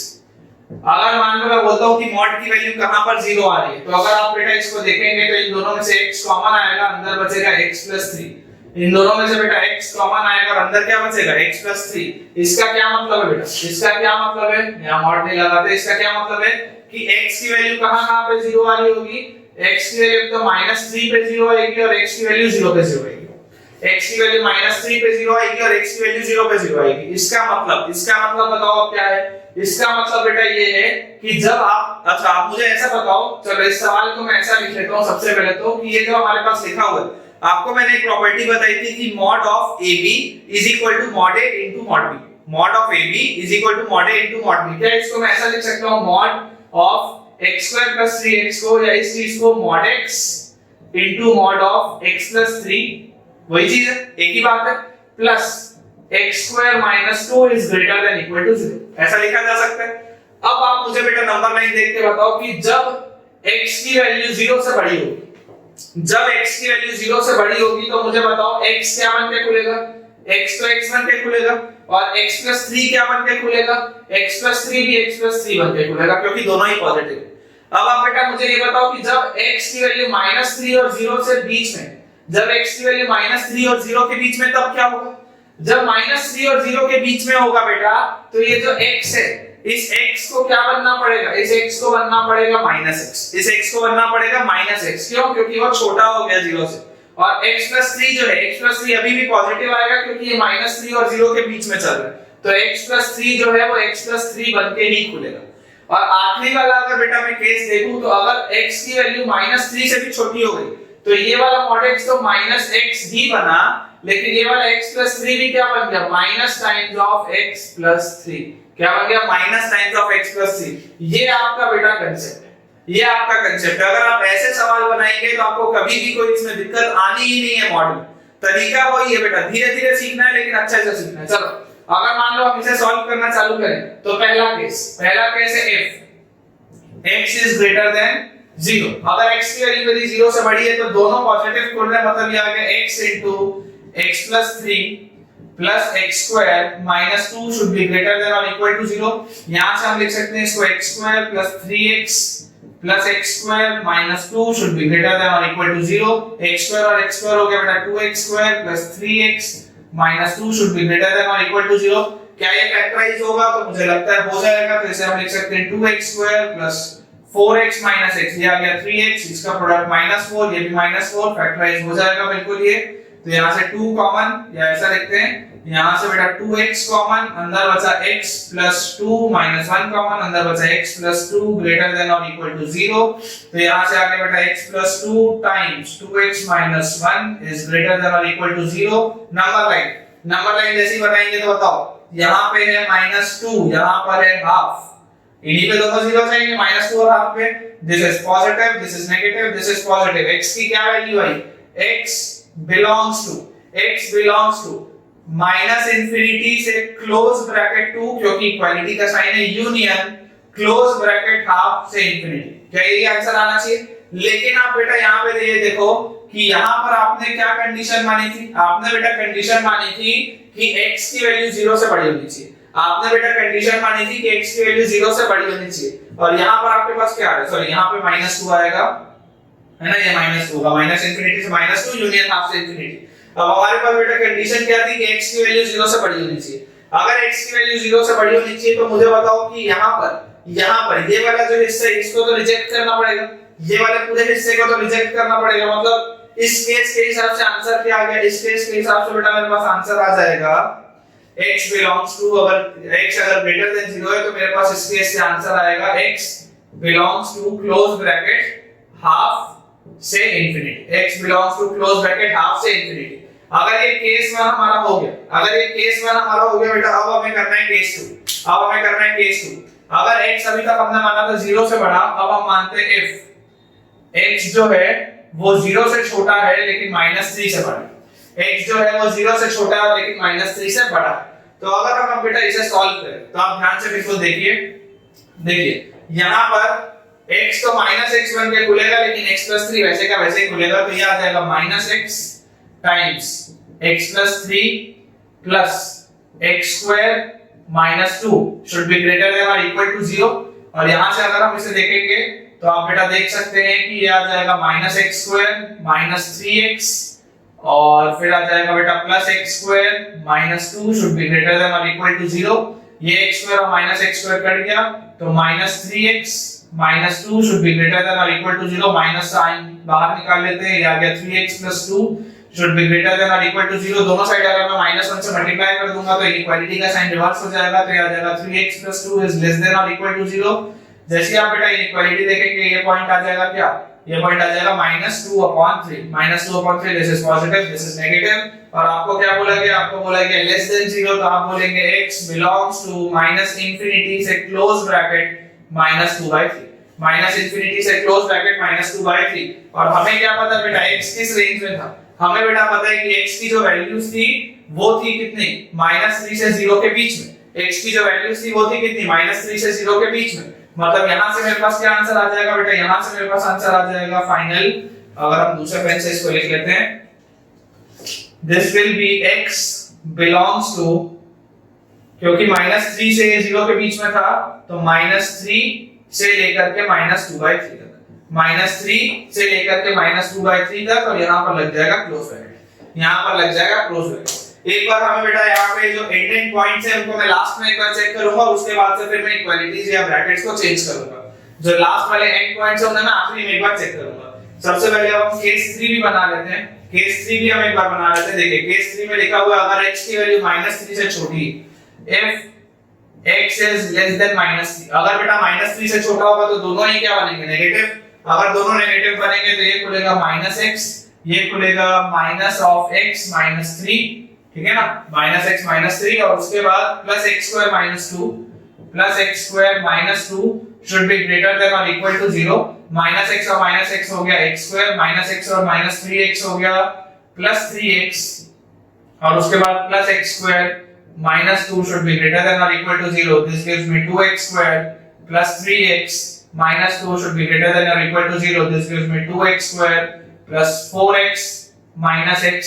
अगर मान लो मैं बोलता हूं कि मॉड की वैल्यू कहां पर 0 आ रही है, तो अगर आप बेटा इसको देखेंगे तो इन दोनों में से x कॉमन आएगा, अंदर बचेगा x + 3। इन दोनों में से बेटा x कॉमन आएगा और अंदर क्या बचेगा x + 3। इसका क्या मतलब है बेटा, इसका क्या मतलब है, यहां मॉड नहीं लगाते, इसका क्या मतलब है कि x की वैल्यू कहां पे 0 आ रही होगी, x की वैल्यू तो -3 पे 0 आएगी और x की वैल्यू 0 पे 0 आएगी। x की वैल्यू -3 पे 0 आएगी और x की वैल्यू 0 पे 0 आएगी। इसका मतलब बताओ अब क्या है। इसका मतलब बेटा ये है कि जब आप, अच्छा आप मुझे ऐसा बताओ, चलो इस सवाल को मैं ऐसा लिख लेता हूं सबसे पहले तो कि ये जो हमारे पास लिखा हुआ है, आपको मैंने एक प्रॉपर्टी बताई थी कि mod of AB = mod A * mod B। mod of AB = mod A * mod B। क्या इसको मैं ऐसा लिख सकता हूं, mod of x² + 3x को, या इस चीज को mod x * mod of x + 3, वही चीज है, एक ही बात है, plus x² - 2 is greater than equal to 0। ऐसा लिखा जा सकता है। अब आप मुझे बेटा नंबर लाइन देख के बताओ कि जब x की वैल्यू 0 से बड़ी होगी, जब x की वैल्यू 0 से बड़ी होगी तो मुझे बताओ x क्या बन के खुलेगा, x तो x बन के खुलेगा और x + 3 क्या बन के खुलेगा, x + 3 भी x + 3 बन के खुलेगा, क्योंकि दोनों ही पॉजिटिव है। अब आप बेटा मुझे ये बताओ कि जब x की वैल्यू -3 और 0 से बीच में, जब x की वैल्यू -3 और 0 के बीच में, तब क्या होगा, जब -3 और 0 के बीच में होगा बेटा, तो ये जो x है, इस x को क्या बनना पड़ेगा, इस x को बनना पड़ेगा -x, इस x को बनना पड़ेगा -x। क्यों, क्योंकि वो छोटा हो गया 0 से। और x + 3 जो है, x + 3 अभी भी पॉजिटिव आएगा क्योंकि ये -3 और 0 के बीच में चल रहा है, तो x + 3 जो है वो x + 3 बन के ही खुलेगा। और आखिरी वाला अगर बेटा मैं केस देखूं तो अगर x की वैल्यू -3 से भी छोटी हो गई तो ये वाला mod x तो -x ही बना, लेकिन ये वाला x + 3 भी क्या बन गया, माइनस टाइम्स ऑफ x + 3। क्या बन गया, माइनस टाइम्स ऑफ x + 3। ये आपका बेटा कांसेप्ट है, ये आपका कांसेप्ट है। अगर आप ऐसे सवाल बनाएंगे तो आपको कभी भी कोई इसमें दिक्कत आनी ही नहीं है। मॉडल तरीका वही है बेटा, धीरे धीरे सीखना है लेकिन अच्छे से सीखना है। चलो अगर मान लो हम इसे सॉल्व करना चालू करें तो पहला केस है if x is greater than 0। अगर x की वैल्यू यदि 0 से बड़ी है तो दोनों पॉजिटिव खुल रहे हैं, मतलब ये आ गया x * x + 3 plus x² - 2 should be greater than or equal to 0। यहां से हम लिख सकते हैं इसको x² + 3x plus x² - 2 should be greater than or equal to 0। x² और x² हो गया बेटा 2x² plus 3x minus 2 should be greater than or equal to 0। क्या ये फैक्टराइज होगा, तो मुझे लगता है हो जाएगा। तो इसे हम लिख सकते हैं 2x² plus 4x minus x, ये आ गया 3x, इसका प्रोडक्ट -4, ये भी -4, फैक्टराइज हो जाएगा बिल्कुल ये। तो यहाँ से 2 कॉमन, या ऐसा लिखते हैं यहाँ से बेटा 2x कॉमन, अंदर बचा x plus 2 minus 1 कॉमन, अंदर बचा x plus 2 greater than or equal to 0। तो यहाँ से आगे बेटा x plus 2 times 2x minus 1 is greater than or equal to 0। Number line जैसी बनाएंगे तो बताओ, यहाँ पे है -2, यहाँ पर है हाफ, इन्हीं पे दोनों जीरो जाएंगे, -2 और हाफ पे। This is positive, this is negative, this is positive. x की क्या value I, x belongs to -infinity से क्लोज ब्रैकेट 2, क्योंकि इक्वालिटी का साइन है, यूनियन क्लोज ब्रैकेट हाफ से इंफिनिटी। क्या ये आंसर आना चाहिए? लेकिन आप बेटा यहाँ पे ये देखो कि यहाँ पर आपने क्या कंडीशन मानी थी, आपने बेटा कंडीशन मानी थी कि x की वैल्यू 0 से बड़ी होनी चाहिए। आपने बेटा कंडीशन मानी थी कि x की वैल्यू 0 से बड़ी होनी चाहिए, और यहाँ पर आपके पास क्या आ रहा है, सॉरी यहाँ पे -2 आएगा, है ना, ये -2 होगा, माइनस इंफिनिटी से -2 यूनियन हाफ से इंफिनिटी। अब हमारे पास बेटा कंडीशन क्या थी कि x की वैल्यू 0 से बड़ी होनी चाहिए। अगर x की वैल्यू 0 से बड़ी होनी चाहिए तो मुझे बताओ कि यहाँ पर ये वाला जो हिस्सा है इसको तो रिजेक्ट करना पड़ेगा, ये वाले पूरे हिस्से को तो रिजेक्ट करना पड़ेगा। मतलब इस केस के हिसाब से आंसर क्या आ गया, इस केस के हिसाब से बेटा मेरे पास आंसर आ जाएगा x belongs to, अगर x अगर ग्रेटर देन 0 है तो मेरे पास इस केस से आंसर आएगा x belongs to close bracket half से infinity, x belongs to close bracket half से इंफिनिटी। अगर ये केस 1 हमारा हो गया, अगर ये केस 1 हमारा हो गया बेटा, अब हमें करना है केस 2। अब हमें करना है केस 2। अगर x अभी तक हमने माना था 0 से बड़ा, अब हम मानते हैं if x जो है वो 0 से छोटा है लेकिन -3 से बड़ा है। x जो है वो 0 से छोटा है लेकिन -3 से बड़ा है। तो अगर हम बेटा इसे सॉल्व करें तो आप ध्यान से बिल्कुल देखिए, यहां पर x तो -x बन के खुलेगा लेकिन x + 3 वैसे का वैसे ही खुलेगा, तो ये आ जाएगा -x times x + 3 plus x² - 2 should be greater than और इक्वल टू 0। और यहां से अगर हम इसे देखेंगे तो आप बेटा देख सकते हैं कि ये आ जाएगा -x² - 3x और फिर आ जाएगा बेटा +x² - 2 should be greater than और इक्वल टू 0। ये x² और -x² कट गया तो -3x - 2 should be greater than और इक्वल टू 0। माइनस साइन बाहर निकाल लेते हैं, ये आ गया 3x + 2 should be greater than और इक्वल टू 0। दोनों साइड अगर मैं -1 से मल्टीप्लाई कर दूंगा तो इक्वालिटी का साइन रिवर्स हो जाएगा, तो ये आ जाएगा 3x + 2 इज लेस देन और इक्वल टू 0। जैसे ही आप बेटा इक्वालिटी देखेंगे ये पॉइंट आ जाएगा क्या, ये पॉइंट आ जाएगा -2/3। -2/3 this is positive, this is negative. और आपको क्या बोला गया, आपको बोला गया लेस देन 0, तो आप बोलेंगे x बिलोंग्स टू -इंफिनिटी से क्लोज ब्रैकेट -2/3, -इंफिनिटी से क्लोज ब्रैकेट -2/3। और हमें क्या पता बेटा x किस रेंज में था, हमें बेटा पता है कि x की जो वैल्यूज थी वो थी कितनी, -3 से 0 के बीच में। x की जो वैल्यूज थी वो थी कितनी, -3 से 0 के बीच में। मतलब यहां से मेरे पास क्या आंसर आ जाएगा बेटा, यहां से मेरे पास आंसर आ जाएगा फाइनल। अगर हम दूसरे पेन से इसको लिख लेते हैं, this will be x belongs to, क्योंकि -3 से 0 के बीच में था तो -3 से लेकर के -2/3 तक, -3 से लेकर के -2/3 तक, और यहां पर लग जाएगा क्लोज ब्रैकेट, यहां पर लग जाएगा क्लोज ब्रैकेट। एक बार हमें बेटा यहाँ पे जो एंडिंग पॉइंट्स हैं उनको मैं लास्ट में एक बार चेक करूंगा, उसके बाद से फिर मैं इक्वालिटीज या ब्रैकेट्स को चेंज करूंगा। जो लास्ट वाले एंड पॉइंट्स हैं उन्हें मैं आखिरी में एक बार चेक करूंगा। सबसे पहले हम केस 3 भी बना लेते हैं, केस 3 भी हम एक बार बना लेते हैं। देखिए केस 3 में लिखा हुआ है अगर x की वैल्यू -3 से छोटी, if x is less than -3, अगर बेटा -3 से छोटा होगा तो दोनों ही क्या बनेंगे, नेगेटिव। अगर दोनों नेगेटिव बनेंगे तो ये खुलेगा -x, ये खुलेगा -(x - 3), ठीक है ना, -(x - 3), और उसके बाद +x² - 2, +x² - 2 should be greater than or equal to 0। -x और -x हो गया x², -x और -3x हो गया +3x, और उसके बाद +x² - 2 should be greater than or equal to 0। This gives me 2x² + 3x - 2 should be greater than or equal to 0। This gives me 2x² + 4x - x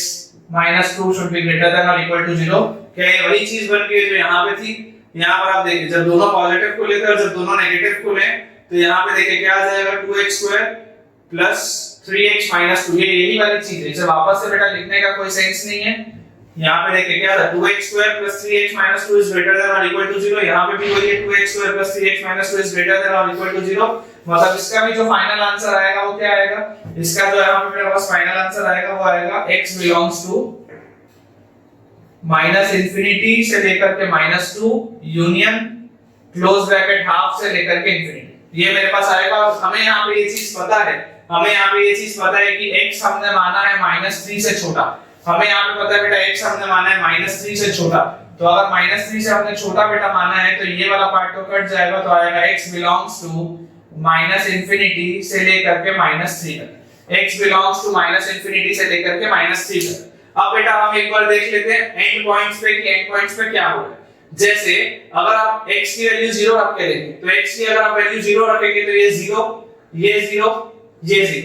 - 2 should be greater than or equal to 0। क्या ये वही चीज बन गई जो यहाँ पे थी? यहाँ पर आप देखिए जब दोनों पॉजिटिव खुले थे और जब दोनों नेगेटिव खुले तो यहाँ पे देखिए क्या आ जाएगा, 2x² + 3x - 2। ये यही वाली चीज है, इसे वापस से बेटा लिखने का कोई सेंस नहीं है। यहाँ पे देखिए क्या था, 2x² + 3x - 2 is greater than or equal to 0। यहाँ पे भी वही है, 2x² + 3x - 2 is greater than or equal to 0। मतलब इसका भी जो फाइनल आंसर आएगा वो क्या आएगा, इसका जो यहाँ पे मेरे पास फाइनल आंसर आएगा वो आएगा x बिलोंग्स टू -इंफिनिटी से लेकर के -2 यूनियन क्लोज ब्रैकेट हाफ से लेकर के इंफिनिटी। ये मेरे पास आएगा। और हमें यहाँ पे ये चीज पता है, हमें यहाँ पे ये चीज पता है कि x हमने माना है -3 से छोटा। हमें यहाँ पे पता है बेटा x हमने माना है -3 से छोटा, तो अगर -3 से हमने छोटा बेटा माना है तो ये वाला पार्ट तो कट जाएगा, तो आएगा x बिलोंग्स टू -इंफिनिटी से लेकर के -3 तक। x बिलोंग्स टू -इंफिनिटी से लेकर के -3 तक। अब बेटा हम एक बार देख लेते हैं एंड पॉइंट्स पे कि एंड पॉइंट्स पे क्या होगा। जैसे अगर आप x की वैल्यू 0 रख के देखें तो x की अगर आप वैल्यू 0 रखेंगे तो ये 0, ये 0, ये 0,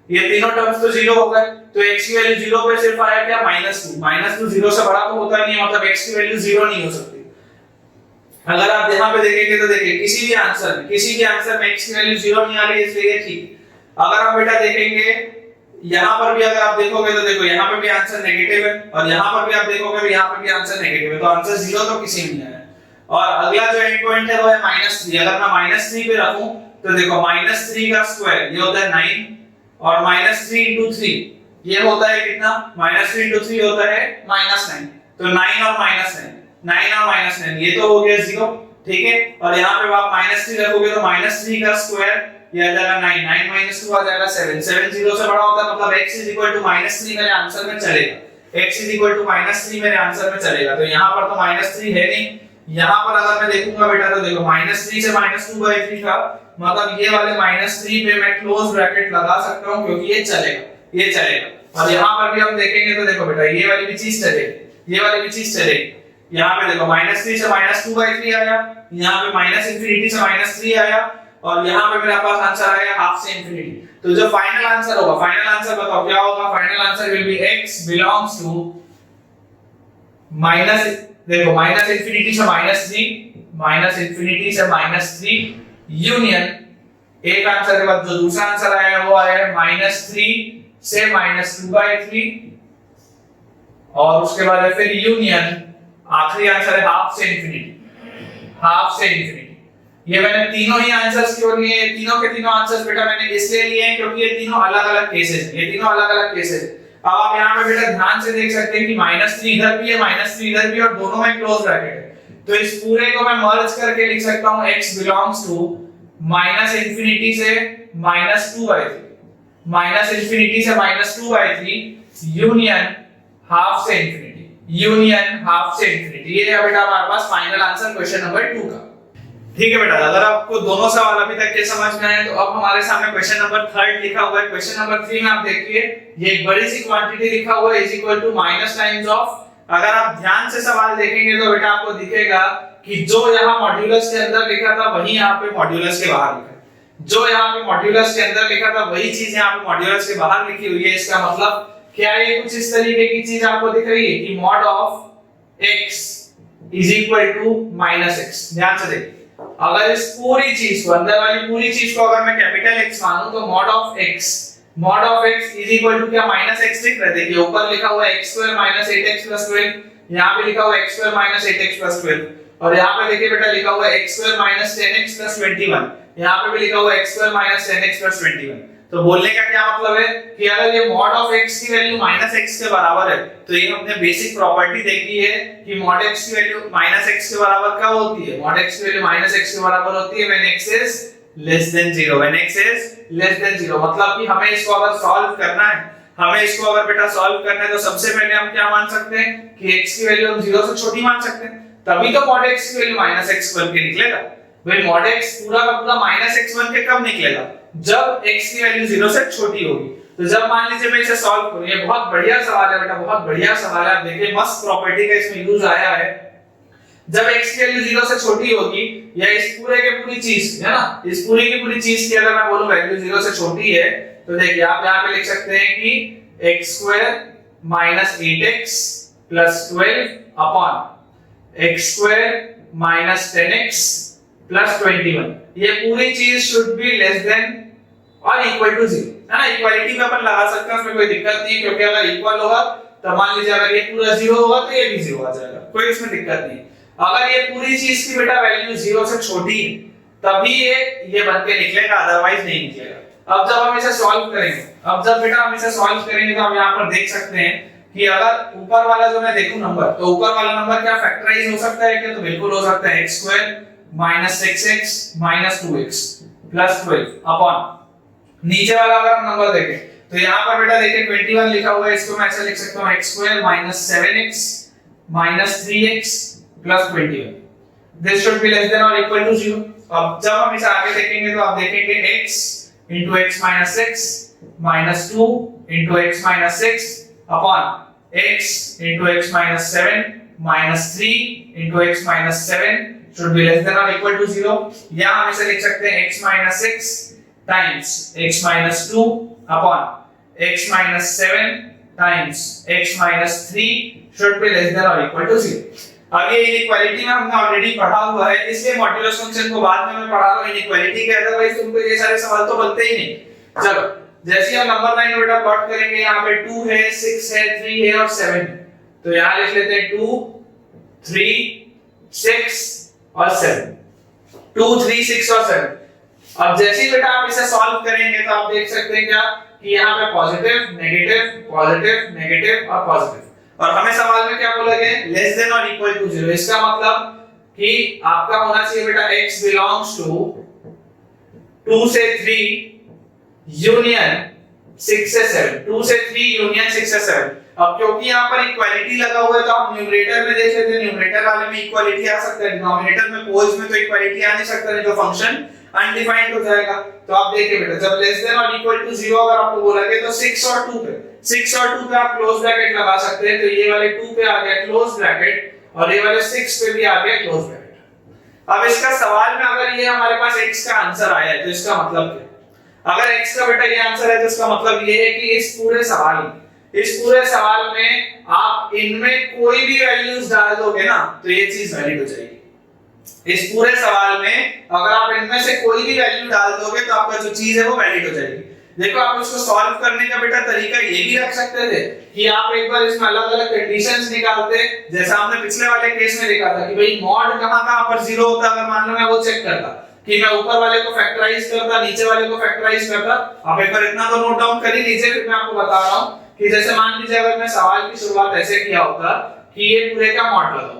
ये तीनों टर्म्स तो 0 हो गए। तो x की वैल्यू 0 पे सिर्फ आया क्या, -2। -2 0 से बड़ा तो होता नहीं है, मतलब x की वैल्यू 0 नहीं हो सकती। अगर आप यहाँ पे देखेंगे तो देखिए किसी भी आंसर में x की वैल्यू 0 नहीं आ रही है, इसलिए ठीक। अगर आप बेटा देखेंगे यहाँ पर भी अगर आप देखोगे तो देखो यहाँ पे भी आंसर नेगेटिव है, और यहाँ पर भी आप देखोगे तो यहाँ पे भी आंसर नेगेटिव है, तो आंसर 0 तो किसी में नहीं आया। और अगला जो एंड पॉइंट है वो है -3। अगर मैं -3 पे रखूं तो देखो -3 का स्क्वायर ये होता है 9, और -3 * 3 ये होता है कितना, -3 * 3 होता है -9। तो 9 और -9 ये तो हो गया 0, ठीक है। और यहाँ पे आप -3 रखोगे तो -3 का स्क्वायर ये आ जाएगा 9, 9 माइनस 2 आ जाएगा 7, 7 0 से बड़ा होता है मतलब x इज इक्वल टू -3 मेरे आंसर में चलेगा, x इज इक्वल टू -3 मेरे आंसर में चलेगा। तो यहाँ पर तो -3 है नहीं, यहाँ पर अगर मैं देखूंगा बेटा तो देखो -3 से -2/3 था, मतलब ये वाले -3 पे मैं क्लोज ब्रैकेट लगा सकता हूँ क्योंकि ये चलेगा, ये चलेगा। और यहाँ पर भी हम देखेंगे तो देखो बेटा ये वाली भी चीज चलेगी, ये वाली भी चीज चलेगी। यहाँ पे देखो -3 से -2/3 आया, यहाँ पे -∞ से -3 आया, और यहाँ पे मेरे पास आंसर आया हाफ से इंफिनिटी। तो जो फाइनल आंसर होगा, फाइनल आंसर बताओ क्या होगा? Final answer will be x belongs to minus, देखो -∞ से -3, -∞ से -3 यूनियन, एक आंसर के बाद जो दूसरा आंसर आया वो आया -3 से -2/3, और उसके बाद है फिर यूनियन, आखिरी आंसर है हाफ से इंफिनिटी, हाफ से इंफिनिटी। ये मैंने तीनों ही आंसर्स क्यों लिए? तीनों के तीनों आंसर्स बेटा मैंने इसलिए लिए हैं क्योंकि ये तीनों अलग-अलग केसेस हैं, ये तीनों अलग-अलग केसेस। अब आप यहाँ पे बेटा ध्यान से देख सकते हैं कि -3 इधर भी है, -3 इधर भी है, और दोनों में क्लोज ब्रैकेट है। तो इस पूरे को मैं मर्ज करके लिख सकता हूँ x बिलोंग्स टू -∞ से -2/3, -∞ से -2/3 यूनियन हाफ से इंफिनिटी, यूनियन हाफ से इंफिनिटी। ये है बेटा हमारे पास फाइनल आंसर क्वेश्चन नंबर 2 का। ठीक है बेटा, अगर आपको दोनों सवाल अभी तक के समझ में आए तो अब हमारे सामने क्वेश्चन नंबर 3 लिखा हुआ है। क्वेश्चन नंबर 3 में आप देखिए ये एक बड़ी सी क्वांटिटी लिखा हुआ है is equal to minus times of. अगर आप ध्यान से सवाल देखेंगे तो बेटा आपको दिखेगा कि जो यहाँ मॉड्यूलस के अंदर लिखा था वही यहाँ पे मॉड्यूलस के बाहर लिखा है, जो यहाँ पे मॉड्यूलस के अंदर लिखा था वही चीज यहाँ पे मॉड्यूलस के बाहर लिखी हुई है। इसका मतलब क्या ये कुछ इस तरीके की चीज आपको दिख रही है कि mod of x is equal to -x। ध्यान से देखिए, अगर इस पूरी चीज को, अंदर वाली पूरी चीज को अगर मैं कैपिटल X मानूं तो mod of x is equal to क्या -x दिख रहा है? देखिए ऊपर लिखा हुआ है x2 -8x + 12, यहाँ पे लिखा हुआ है x2 -8x + 12, और यहाँ पे देखिए बेटा लिखा हुआ है x2 10x + 21, यहाँ पे भी लिखा हुआ है x2 10x + 21। तो बोलने का क्या मतलब है कि अगर ये मॉड ऑफ x की वैल्यू -x के बराबर है तो ये हमने बेसिक प्रॉपर्टी देखी है कि मॉड x की वैल्यू -x के बराबर कब होती है? मॉड x की वैल्यू -x के बराबर होती है when x is less than 0, when x is less than 0। मतलब कि हमें इसको अगर सॉल्व करना है, हमें इसको अगर बेटा सॉल्व करना है तो सबसे पहले हम क्या मान सकते हैं कि x की वैल्यू हम 0 से छोटी मान सकते हैं, तभी तो मॉड x की वैल्यू -x बन के निकलेगा। भाई मॉड x पूरा का पूरा -x बन के कब निकलेगा? जब x की वैल्यू 0 से छोटी होगी। तो जब मान लीजिए मैं इसे सॉल्व करूं, ये बहुत बढ़िया सवाल है बेटा, बहुत बढ़िया सवाल है। आप देखिए मस्त प्रॉपर्टी का इसमें यूज आया है। जब x की वैल्यू 0 से छोटी होगी या इस पूरे के पूरी चीज है ना, इस पूरी की पूरी चीज की अगर मैं बोलूं वैल्यू 0 से छोटी है तो देखिए आप यहां पे लिख सकते हैं कि x2 -8x + 12 upon x2 -10x + 21। ये पूरी चीज शुड बी लेस देन और इक्वल टू 0, है ना। इक्वालिटी में अपन लगा सकते हैं, उसमें कोई दिक्कत नहीं है, क्योंकि अगर इक्वल होगा तो मान लीजिए अगर ये पूरा 0 होगा तो ये भी 0 आ जाएगा, कोई इसमें दिक्कत नहीं। अगर ये पूरी चीज की बेटा वैल्यू 0 से छोटी है तभी ये बन के निकलेगा, अदरवाइज नहीं निकलेगा। अब जब हम इसे सॉल्व करेंगे, अब जब बेटा हम इसे सॉल्व करेंगे तो हम यहाँ पर देख सकते हैं कि अगर ऊपर वाला जो मैं देखूं नंबर, तो ऊपर वाला नंबर क्या फैक्टराइज हो सकता है क्या? तो बिल्कुल हो सकता है। x2 -6x -2x + 12 अपॉन नीचे वाला अगर हम नंबर देखें तो यहाँ पर बेटा देखिए 21 लिखा हुआ है, इसको मैं ऐसे लिख सकता हूँ x2 -7x -3x + 21। This should be less than और इक्वल टू 0। अब जब हम इसे आगे देखेंगे तो आप देखेंगे x * x - 6 -2 * x - 6 upon x * x - 7 -3 * x - 7 should be less than or equal to 0। या हम इसे लिख सकते हैं x - 6 times x - 2 upon x - 7 times x - 3 should be less than or equal to 0। अब ये इनइक्वालिटी में हमने ऑलरेडी पढ़ा हुआ है, इसलिए मॉड्यूलस फंक्शन को बाद में मैं पढ़ा रहा हूं। इनइक्वालिटी के अदरवाइज तुमको ये सारे सवाल तो बनते ही नहीं। चलो जैसे हम नंबर लाइन बेटा प्लॉट करेंगे, यहाँ पे 2 है, 6 है, 3 है और 7 है, तो यहाँ लिख लेते हैं 2 3 6 और 7, 2 3 6 और 7। अब जैसे ही बेटा आप इसे सॉल्व करेंगे तो आप देख सकते हैं क्या कि यहाँ पे पॉजिटिव नेगेटिव और पॉजिटिव, और हमें सवाल में क्या बोला गया? लेस देन और इक्वल टू 0। इसका मतलब कि आपका होना चाहिए बेटा x बिलोंग्स टू 2 से 3 यूनियन 6 से 7, 2 से 3 यूनियन 6 से 7। अब क्योंकि यहाँ पर इक्वालिटी लगा हुआ है तो आप न्यूमरेटर में देख लेते हैं, न्यूमरेटर वाले में इक्वालिटी आ सकता है, डिनोमिनेटर में पोल्स में तो इक्वालिटी आ नहीं सकता, नहीं तो फंक्शन अनडिफाइंड हो जाएगा। तो आप देखिए बेटा, जब लेस देन और इक्वल टू 0 अगर आपको बोला गया तो 6 और 2 पे आप क्लोज ब्रैकेट लगा सकते हैं। तो ये वाले 2 पे आ गया क्लोज ब्रैकेट और ये वाले 6 पे भी आ गया क्लोज ब्रैकेट। अब इसका सवाल में अगर ये हमारे पास x का आंसर आया है तो इसका मतलब क्या है? अगर x का बेटा ये आंसर है तो इसका मतलब ये है कि इस पूरे सवाल में आप इनमें कोई भी वैल्यूज डाल दोगे ना तो ये चीज वैलिड हो जाएगी। इस पूरे सवाल में अगर आप इनमें से कोई भी वैल्यू डाल दोगे तो आपका जो चीज है वो वैलिड हो जाएगी। देखो, आप इसको सॉल्व करने का बेटा तरीका ये भी रख सकते थे कि आप एक बार इसमें अलग-अलग कंडीशंस निकालते, जैसा हमने पिछले वाले केस में देखा था कि भाई मॉड कहां-कहां पर 0 होता है। अगर मान लो मैं वो चेक करता कि मैं ऊपर वाले को फैक्टराइज करता, नीचे वाले को फैक्टराइज करता। आप एक बार इतना तो नोट डाउन कर ही लीजिए, फिर मैं आपको बता रहा हूं कि जैसे मान लीजिए अगर मैं सवाल की शुरुआत ऐसे किया होता कि ये पूरे का मॉड लगा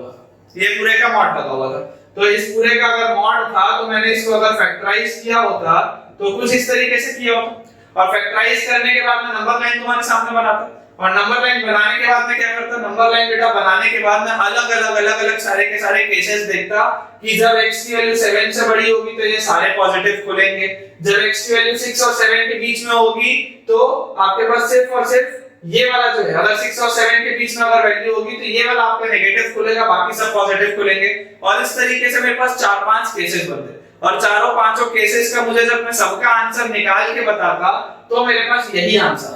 हुआ था, तो इस पूरे का अगर मॉड था तो मैंने इसको अगर फैक्टराइज किया होता तो कुछ इस तरीके से किया होता, और फैक्टराइज करने के बाद में नंबर लाइन तुम्हारे सामने बनाता, और नंबर लाइन बनाने के बाद में क्या करता, नंबर लाइन बेटा बनाने के बाद में अलग-अलग सारे के सारे केसेस देखता कि जब x की वैल्यू 7 से बड़ी होगी तो ये सारे पॉजिटिव खुलेंगे, जब x की वैल्यू 6 और 7 के बीच में होगी तो आपके पास सिर्फ और सिर्फ ये वाला जो है, अगर 6 और 7 के बीच में अगर वैल्यू होगी तो ये वाला आपका नेगेटिव खुलेगा, बाकी सब पॉजिटिव खुलेंगे। और इस तरीके से मेरे पास 4-5 केसेस बनते, और चारों पांचों केसेस का मुझे जब मैं सबका आंसर निकाल के बताता तो मेरे पास यही आंसर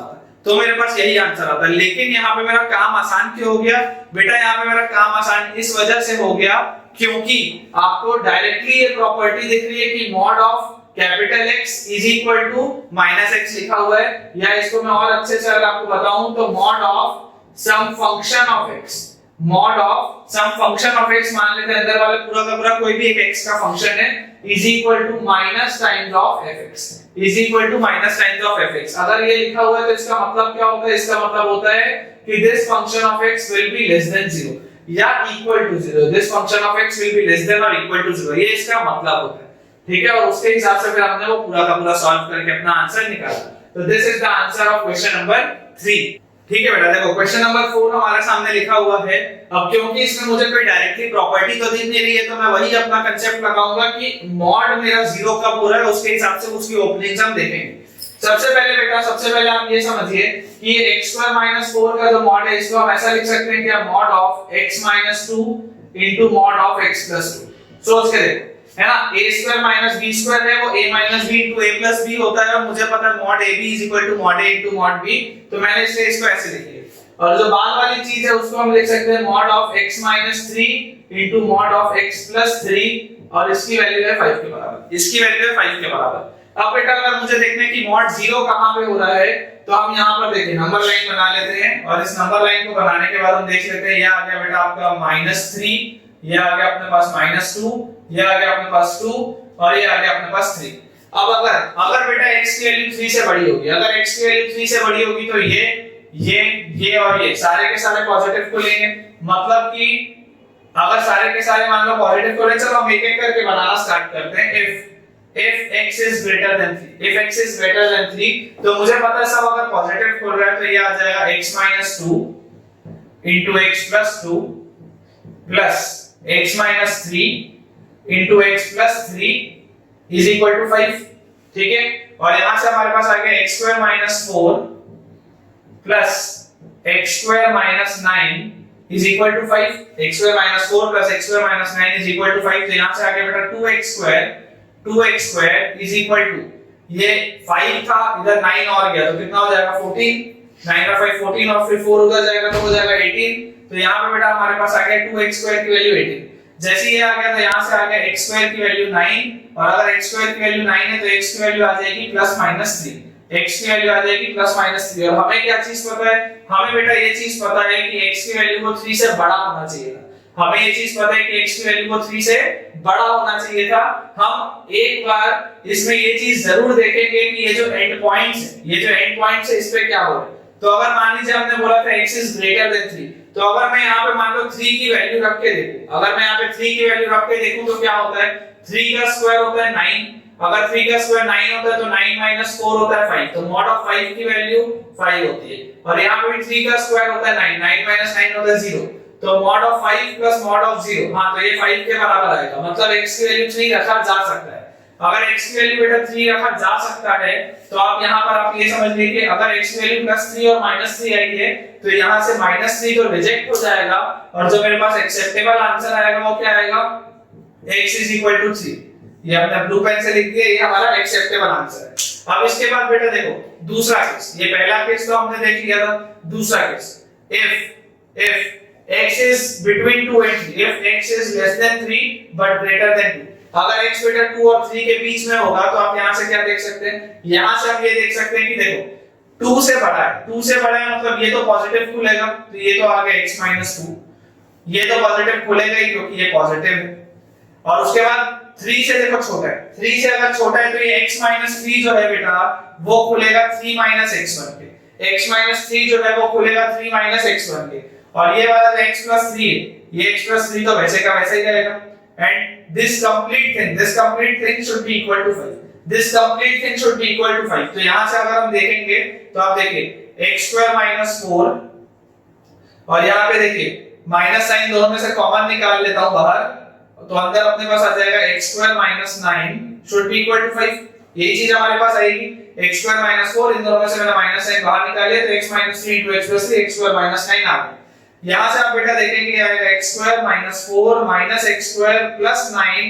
आता। लेकिन यहाँ पे मेरा काम आसान क्यों हो गया बेटा? यहाँ पे मेरा काम आसान इस वजह से हो गया क्योंकि आपको डायरेक्टली ये प्रॉपर्टी दिख रही है कि mod of capital X is equal to minus x लिखा हुआ है, या इसको मैं और अच्छे से अगर आपको बताऊं तो mod of some function of x, मान लेते हैं अंदर वाला पूरा का पूरा कोई भी एक x का फंक्शन है, is equal to minus times of fx, अगर ये लिखा हुआ है तो इसका मतलब क्या होता है? इसका मतलब होता है कि this function of x will be less than 0 या equal to 0, this function of x will be less than और इक्वल टू 0, ये इसका मतलब होता है। ठीक है, और उसके हिसाब से फिर हमने वो पूरा का पूरा सॉल्व करके अपना आंसर निकाला। तो this is the answer of question number 3। ठीक है बेटा, देखो क्वेश्चन नंबर 4 हमारे सामने लिखा हुआ है। अब क्योंकि इसमें मुझे कोई डायरेक्टली प्रॉपर्टी तो दी नहीं रही है तो मैं वही अपना कांसेप्ट लगाऊंगा कि मॉड मेरा 0 कब हो रहा है, उसके हिसाब से उसकी ओपनिंग्स हम देखेंगे। सबसे पहले आप ये समझिए कि ये x² - 4 का जो मॉड है इसको हम ऐसा लिख सकते हैं कि mod of x - 2 into mod of x + 2। सोच के देखो, है ना, a² - b² है वो a - b into a + b होता है, और मुझे पता है mod ab is equal to mod a into mod b, तो मैंने इसलिए इसको ऐसे लिख लिया। और जो बाद वाली चीज है उसको हम लिख सकते हैं mod of x - 3 into mod of x + 3, और इसकी वैल्यू है 5 के बराबर। अब बेटा अगर मुझे देखना है कि मॉड 0 कहां पे हो रहा है तो हम यहां पर देखिए नंबर लाइन बना लेते हैं, और इस नंबर लाइन को बनाने के बाद हम देख लेते हैं, ये आ गया बेटा आपका -3, ये आ गया अपने पास -2, ये आ गया अपने पास 2, और ये आ गया अपने पास 3। अब अगर बेटा x की वैल्यू 3 से बड़ी होगी, तो ये और ये सारे के सारे पॉजिटिव खुलेंगे, मतलब कि अगर सारे के सारे मान लो पॉजिटिव खुले, चलो हम एक-एक करके बनाना स्टार्ट करते हैं। if x is greater than 3, तो मुझे पता है सब अगर पॉजिटिव खुल रहा है तो ये आ जाएगा x - 2 into x + 2 plus x - 3 into x + 3 is equal to 5। ठीक है, और यहां से हमारे पास आ गया x² - 4 plus x² - 9 is equal to 5। x² - 4 plus x² - 9 is equal to 5, तो यहां से आ गया बेटा 2x² is equal to, ये 5 था, इधर 9 और गया तो कितना हो जाएगा 14, 9 और 5 14, और फिर 4 उधर जाएगा तो हो जाएगा 18। तो यहाँ पे बेटा हमारे पास आ गया 2x² की वैल्यू 18। जैसे ये आ गया तो यहाँ से आ गया x² की वैल्यू 9, और अगर x² की वैल्यू 9 है तो x की वैल्यू आ जाएगी +-3, x की वैल्यू आ जाएगी +-3। और हमें क्या चीज पता है? हमें बेटा ये चीज पता है कि x की वैल्यू को 3 से बड़ा होना चाहिए था। हमें ये चीज पता है कि x की वैल्यू को 3 से बड़ा होना चाहिए था। हम एक बार इसमें ये चीज जरूर देखेंगे कि ये जो एंड पॉइंट्स है इस पे क्या हो रहा है। तो अगर मान लीजिए हमने बोला था x इज ग्रेटर देन 3, तो अगर मैं यहाँ पे मान लो 3 की वैल्यू रख के देखूं, तो क्या होता है? 3 का स्क्वायर होता है 9, अगर 3 का स्क्वायर 9 होता है तो 9 माइनस 4 होता है 5, तो मॉड ऑफ 5 की वैल्यू 5 होती है। और यहाँ पे भी 3 का स्क्वायर होता है 9, 9 माइनस 9 होता है 0, तो mod of 5 plus mod of 0, हाँ तो ये 5 के बराबर आएगा, मतलब x की वैल्यू 3 रखा जा सकता है। अगर x की वैल्यू बेटा 3 रखा जा सकता है तो आप यहाँ पर आप ये समझ लीजिए कि अगर x की वैल्यू +3 और -3 आई है तो यहाँ से -3 तो रिजेक्ट हो जाएगा और जो मेरे पास एक्सेप्टेबल आंसर आएगा वो क्या आएगा, x = 3। ये हमने ब्लू पेन से लिख दिया, ये हमारा एक्सेप्टेबल आंसर है। अब इसके बाद बेटा देखो दूसरा केस, ये पहला केस तो हमने देख लिया था, दूसरा case if x is between 2 and 3, if x is less than 3 but greater than 2, अगर x बेटा 2 और 3 के बीच में होगा तो आप यहाँ से क्या देख सकते हैं, यहाँ से हम ये देख सकते हैं कि देखो 2 से बड़ा है, 2 से बड़ा है मतलब ये तो पॉजिटिव खुलेगा, तो ये तो आ गया x - 2, ये तो पॉजिटिव खुलेगा ही क्योंकि ये पॉजिटिव है। और उसके बाद 3 से देखो छोटा है, 3 से अगर छोटा है तो ये x - 3 जो है बेटा वो खुलेगा 3 - x1 के, x - 3 जो है वो खुलेगा 3 - x1 के, और ये वाला जो x + 3 है, ये x + 3 तो वैसे का वैसे ही रहेगा। And this complete thing should be equal to 5, this complete thing should be equal to 5। तो यहाँ से अगर हम देखेंगे तो आप देखिए x² - 4 और यहाँ पे देखिए माइनस साइन दोनों में से कॉमन निकाल लेता हूँ बाहर, तो अंदर अपने पास आ जाएगा x² - 9 should be equal to 5, यही चीज हमारे पास आएगी। x² - 4 इन दोनों में से मैंने माइनस साइन बाहर निकाल लिया तो x - 3 * x + 3 x² - 9 आ गया। यहाँ से आप बेटा देखेंगे आएगा x² - 4 - x² + 9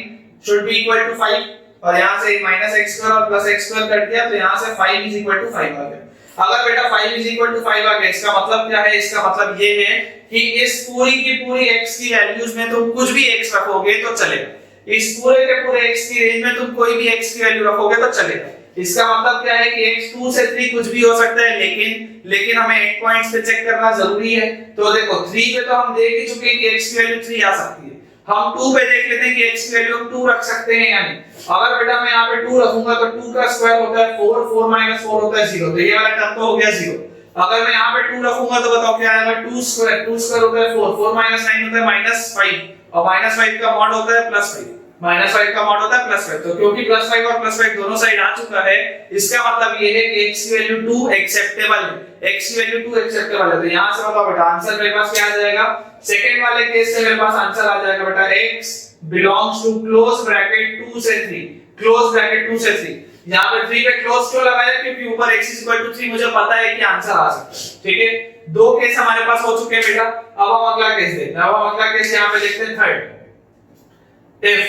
should be equal to 5, और यहाँ से -x² और +x² कट गया तो यहाँ से 5 = 5 आ गया। अगर बेटा 5 = 5 आ गया, इसका मतलब क्या है, इसका मतलब ये है कि इस पूरी की पूरी x की वैल्यूज में तुम कुछ भी x रखोगे तो चलेगा, इस पूरे के पूरे x की रेंज में तुम कोई भी x की वैल्यू रखोगे तो चलेगा। इसका मतलब क्या है कि x 2 से 3 कुछ भी हो सकता है, लेकिन हमें एक पॉइंट्स पे चेक करना जरूरी है। तो देखो 3 पे तो हम देख ही चुके हैं कि x की वैल्यू 3 आ सकती है, हम 2 पे देख लेते हैं कि x की वैल्यू हम 2 रख सकते हैं या नहीं। अगर बेटा मैं यहाँ पे 2 रखूंगा तो 2 का स्क्वायर होता है 4, 4 - 4 होता है 0, तो ये वाला टर्म तो हो गया 0। अगर मैं यहाँ पे 2 रखूंगा तो बताओ क्या आएगा, 2 स्क्वायर होता है 4, 4 - 9 होता है -5, और -5 का मॉड होता है +5, -5 का मॉड होता है +5, तो क्योंकि +5 और +5 दोनों साइड आ चुका है, इसका मतलब ये है कि x की वैल्यू 2 एक्सेप्टेबल है, x की वैल्यू 2 एक्सेप्टेबल है। तो यहां से बताओ बेटा आंसर मेरे पास क्या आ जाएगा, सेकंड वाले केस से मेरे पास आंसर आ जाएगा बेटा x belongs to close bracket 2 से 3, क्लोज ब्रैकेट 2 से 3। यहां पे 3 पे क्लोज क्यों लगाया, क्योंकि ऊपर x = 3 मुझे पता है कि आंसर आ सकता है। ठीक है, दो केस हमारे पास हो चुके हैं बेटा। अब हम अगला केस देखते हैं, अब हम अगला केस यहां पे देखते हैं third. if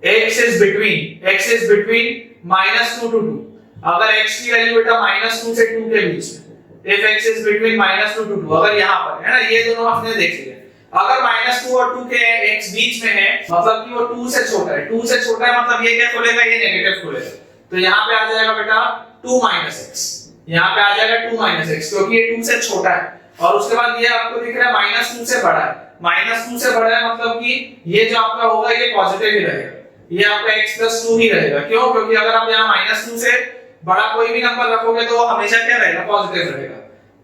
x is between -2 to 2, अगर x की वैल्यू बेटा -2 से 2 के बीच में, if x is between -2 to 2, अगर यहाँ पर है ना, ये दोनों हमने देख लिया। अगर -2 और 2 के x बीच में है मतलब कि वो 2 से छोटा है, 2 से छोटा है मतलब ये क्या खुलेगा, ये नेगेटिव खुलेगा, तो यहाँ पे आ जाएगा बेटा 2 - x, यहाँ पे आ जाएगा 2 - x क्योंकि ये 2 से छोटा है। और उसके बाद ये आपको दिख रहा है -2 से बड़ा है, -2 से बड़ा है मतलब कि ये जो आपका होगा ये पॉजिटिव ही रहेगा, ये आपका x + 2 ही रहेगा। क्यों, क्योंकि अगर आप यहाँ -2 से बड़ा कोई भी नंबर रखोगे तो वो हमेशा क्या रहेगा, पॉजिटिव रहेगा।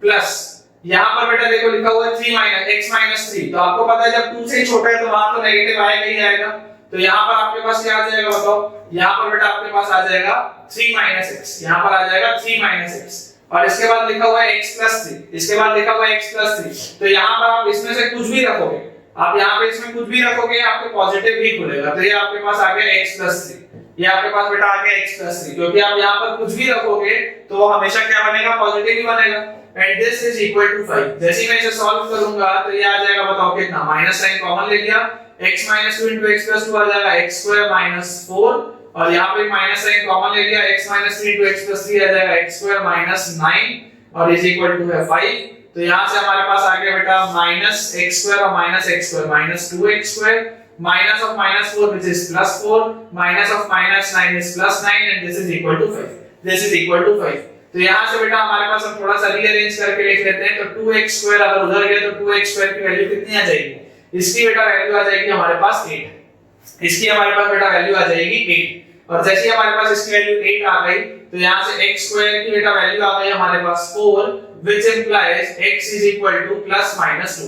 प्लस यहाँ पर बेटा देखो लिखा हुआ है 3 x - 3, तो आपको पता है जब 2 से छोटा है तो वहां तो नेगेटिव आएगा ही आएगा, तो यहाँ पर आपके पास क्या आ जाएगा बताओ, यहाँ पर बेटा आपके पास आ जाएगा 3 - x, यहाँ पर आ जाएगा 3 - x, और इसके बाद लिखा हुआ है x + 3, इसके बाद लिखा हुआ है x + 3, तो यहाँ पर आप इसमें से कुछ भी रखोगे, आप यहाँ पे इसमें कुछ भी रखोगे आपके पॉजिटिव ही खुलेगा, तो ये आपके पास आ गया x + 3, ये आपके पास बेटा आ गया x + 3, क्योंकि आप यहाँ पर कुछ भी रखोगे तो वो हमेशा क्या बनेगा, पॉजिटिव ही बनेगा। And this is equal to 5। जैसे ही मैं इसे सॉल्व करूंगा तो ये आ जाएगा बताओ कितना, माइनस साइन कॉमन ले लिया, x - 2 * x + 2 आ जाएगा x² - 4, और यहाँ पे माइनस साइन कॉमन ले लिया, x - 3 * x + 3 आ जाएगा x² - 9, और इज इक्वल टू है 5। तो यहाँ से हमारे पास आ गया बेटा -x² और -x², -2x² minus of -4 which is +4, minus of -9 is +9, and this is equal to 5, this is equal to 5। तो यहाँ से बेटा हमारे पास हम थोड़ा सा रीअरेंज करके लिख लेते हैं, तो 2x² अगर उधर गया तो 2x² की वैल्यू कितनी आ जाएगी, इसकी बेटा वैल्यू आ जाएगी हमारे पास 8, इसकी हमारे पास बेटा वैल्यू आ जाएगी 8, और जैसे ही हमारे पास इसकी वैल्यू 8 आ गई तो यहाँ से x² की बेटा वैल्यू आ गई हमारे पास 4, which implies x is equal to +- 2,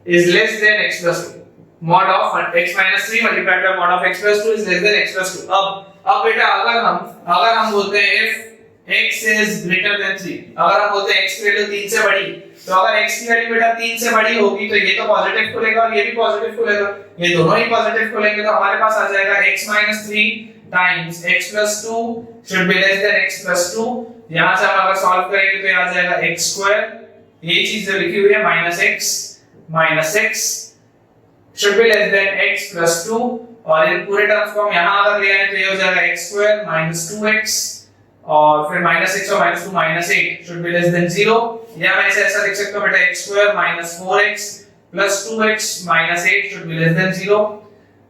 is less than x plus 2. Mod of x minus 3 multiplied by mod of x plus 2 is less than x plus 2. अब बेटा अगर हम बोलते हैं if x is greater than 3, अगर हम बोलते हैं x की वैल्यू 3 से बड़ी, तो अगर x की वैल्यू बेटा 3 से बड़ी होगी तो ये तो पॉजिटिव खुलेगा और ये भी पॉजिटिव खुलेगा, ये दोनों ही पॉजिटिव खुलेंगे, तो हमारे पास आ जाएगा x minus 3 times x plus 2 should be less than x plus 2. यहां से हम अगर सॉल्व करेंगे तो ये आ जाएगा x square, ये चीज जो लिखी हुई है minus x should be less than x plus 2, और इन पूरे टर्म्स को हम यहां अगर ले आए तो ये हो जाएगा x square minus 2x और फिर minus 6 और minus 2 minus 8 should be less than 0, या मैं इसे ऐसा लिख सकता हूं बेटा x square minus 4x plus 2x minus 8 should be less than 0,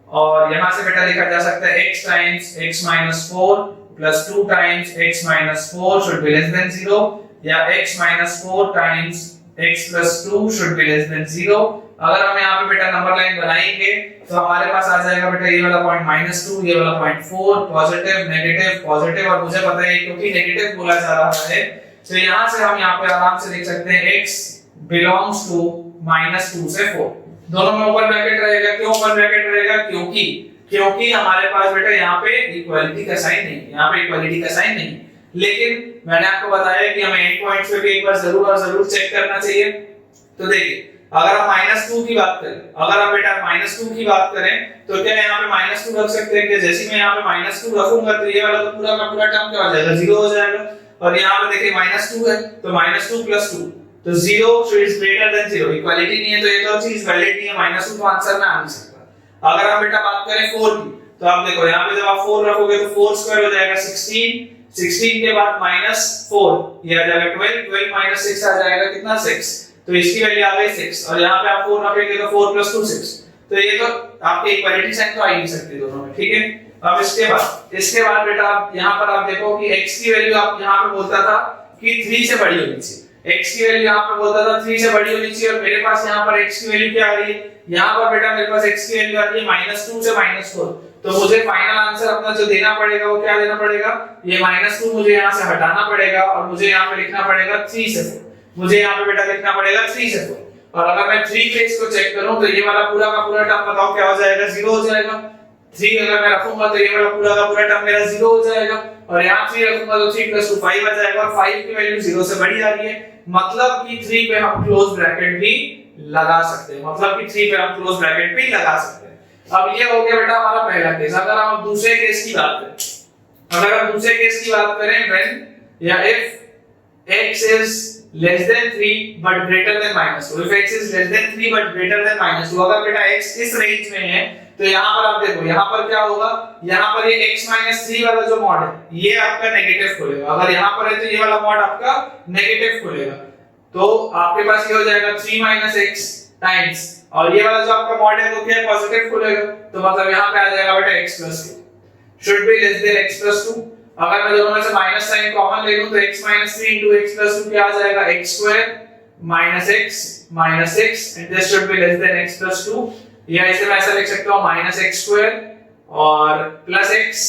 और यहां से बेटा लिखा जा सकता है x times x minus 4 plus 2 times x minus 4 should be less than 0, या x minus 4 times x plus 2 should be less than 0. अगर हम यहाँ पे बेटा नंबर लाइन बनाएंगे तो हमारे पास आ जाएगा बेटा ये वाला पॉइंट -2, ये वाला पॉइंट 4, पॉजिटिव नेगेटिव पॉजिटिव, और मुझे पता है क्योंकि नेगेटिव बोला जा रहा है तो यहाँ से हम यहाँ पे आराम से लिख सकते हैं x belongs to -2 से 4, दोनों में ओपन ब्रैकेट रहेगा। क्यों ओपन ब्रैकेट रहेगा? क्योंकि हमारे पास बेटा यहाँ पे इक्वालिटी का साइन नहीं, यहाँ पे इक्वालिटी का साइन नहीं, लेकिन मैंने आपको बताया कि हमें एंड पॉइंट्स पे भी एक बार जरूर चेक करना चाहिए। तो देखिए अगर हम -2 की बात करें, अगर हम बेटा -2 की बात करें तो क्या यहाँ पे -2 रख सकते हैं? कि जैसे मैं यहाँ पे -2 रखूंगा तो ये वाला तो पूरा का पूरा टर्म क्या हो जाएगा? 0 हो जाएगा, और यहाँ पे देखिए -2 है तो -2 plus 2 तो 0 is greater than 0, इक्वालिटी नहीं है तो ये तो चीज वैलिड नहीं है, -2 तो आंसर में आ नहीं सकता। अगर हम बेटा बात करें 4 की तो आप देखो यहाँ पे जब आप 4 रखोगे तो 4 स्क्वायर हो जाएगा 16 के बाद -4 ये आ जाएगा 12 minus 6 आ जाएगा कितना? 6, तो इसकी वैल्यू आ गई 6, और यहाँ पे आप 4 रखेंगे तो 4 plus 2 6, तो ये तो आपके इक्वालिटी साइन तो आ ही नहीं सकती दोनों में, ठीक है। अब इसके बाद बेटा आप यहाँ पर आप देखो कि x की वैल्यू आप यहाँ पे बोलता था कि 3 से बड़ी होनी चाहिए, x की वैल्यू यहाँ पे बोलता था 3 से बड़ी होनी चाहिए, और मेरे पास यहाँ पर x की वैल्यू क्या आ रही है? यहाँ पर बेटा मेरे पास x की वैल्यू आ रही है -2 से -4, तो मुझे फाइनल आंसर अपना जो देना पड़ेगा वो क्या देना पड़ेगा? ये -2 मुझे यहाँ से हटाना पड़ेगा और मुझे यहाँ पे लिखना पड़ेगा 3 से 4, मुझे यहाँ पे बेटा लिखना पड़ेगा 3 से 4, और अगर मैं 3 के इसको चेक करूं तो ये वाला पूरा का पूरा टर्म बताओ क्या हो जाएगा? 0 हो जाएगा। 3 अगर मैं रखूंगा तो ये वाला पूरा का पूरा टर्म मेरा 0 हो जाएगा, और यहाँ 3 रखूंगा तो 3 plus 2 5 आ जाएगा, और 5 की वैल्यू 0 से बड़ी आ रही है, मतलब कि 3 पे हम क्लोज ब्रैकेट भी लगा सकते हैं, मतलब कि 3 पे हम क्लोज ब्रैकेट भी लगा सकते हैं। अब ये हो गया बेटा हमारा पहला केस। अगर हम दूसरे केस की बात करें, when या if x is less than 3 but greater than -2, if x is less than 3 but greater than -2, अगर बेटा x इस रेंज में है तो यहाँ पर आप देखो यहाँ पर क्या होगा? यहाँ पर ये x -3 वाला जो मॉड है ये आपका नेगेटिव खुलेगा, अगर यहाँ पर है तो ये वाला मॉड आपका नेगेटिव खुलेगा, तो आपके पास ये हो जाएगा 3 x टाइम्स, और ये वाला जो आपका मॉड है वो क्या पॉजिटिव खुलेगा, तो मतलब यहाँ पे आ जाएगा बेटा x plus 2 should be less than x plus 2। अगर मैं दोनों में से माइनस साइन कॉमन ले लूं तो x minus 3 into x plus 2 क्या आ जाएगा? x square minus x minus 6 and this should be less than x plus 2, या इसे मैं ऐसा लिख सकता हूं minus x square और plus x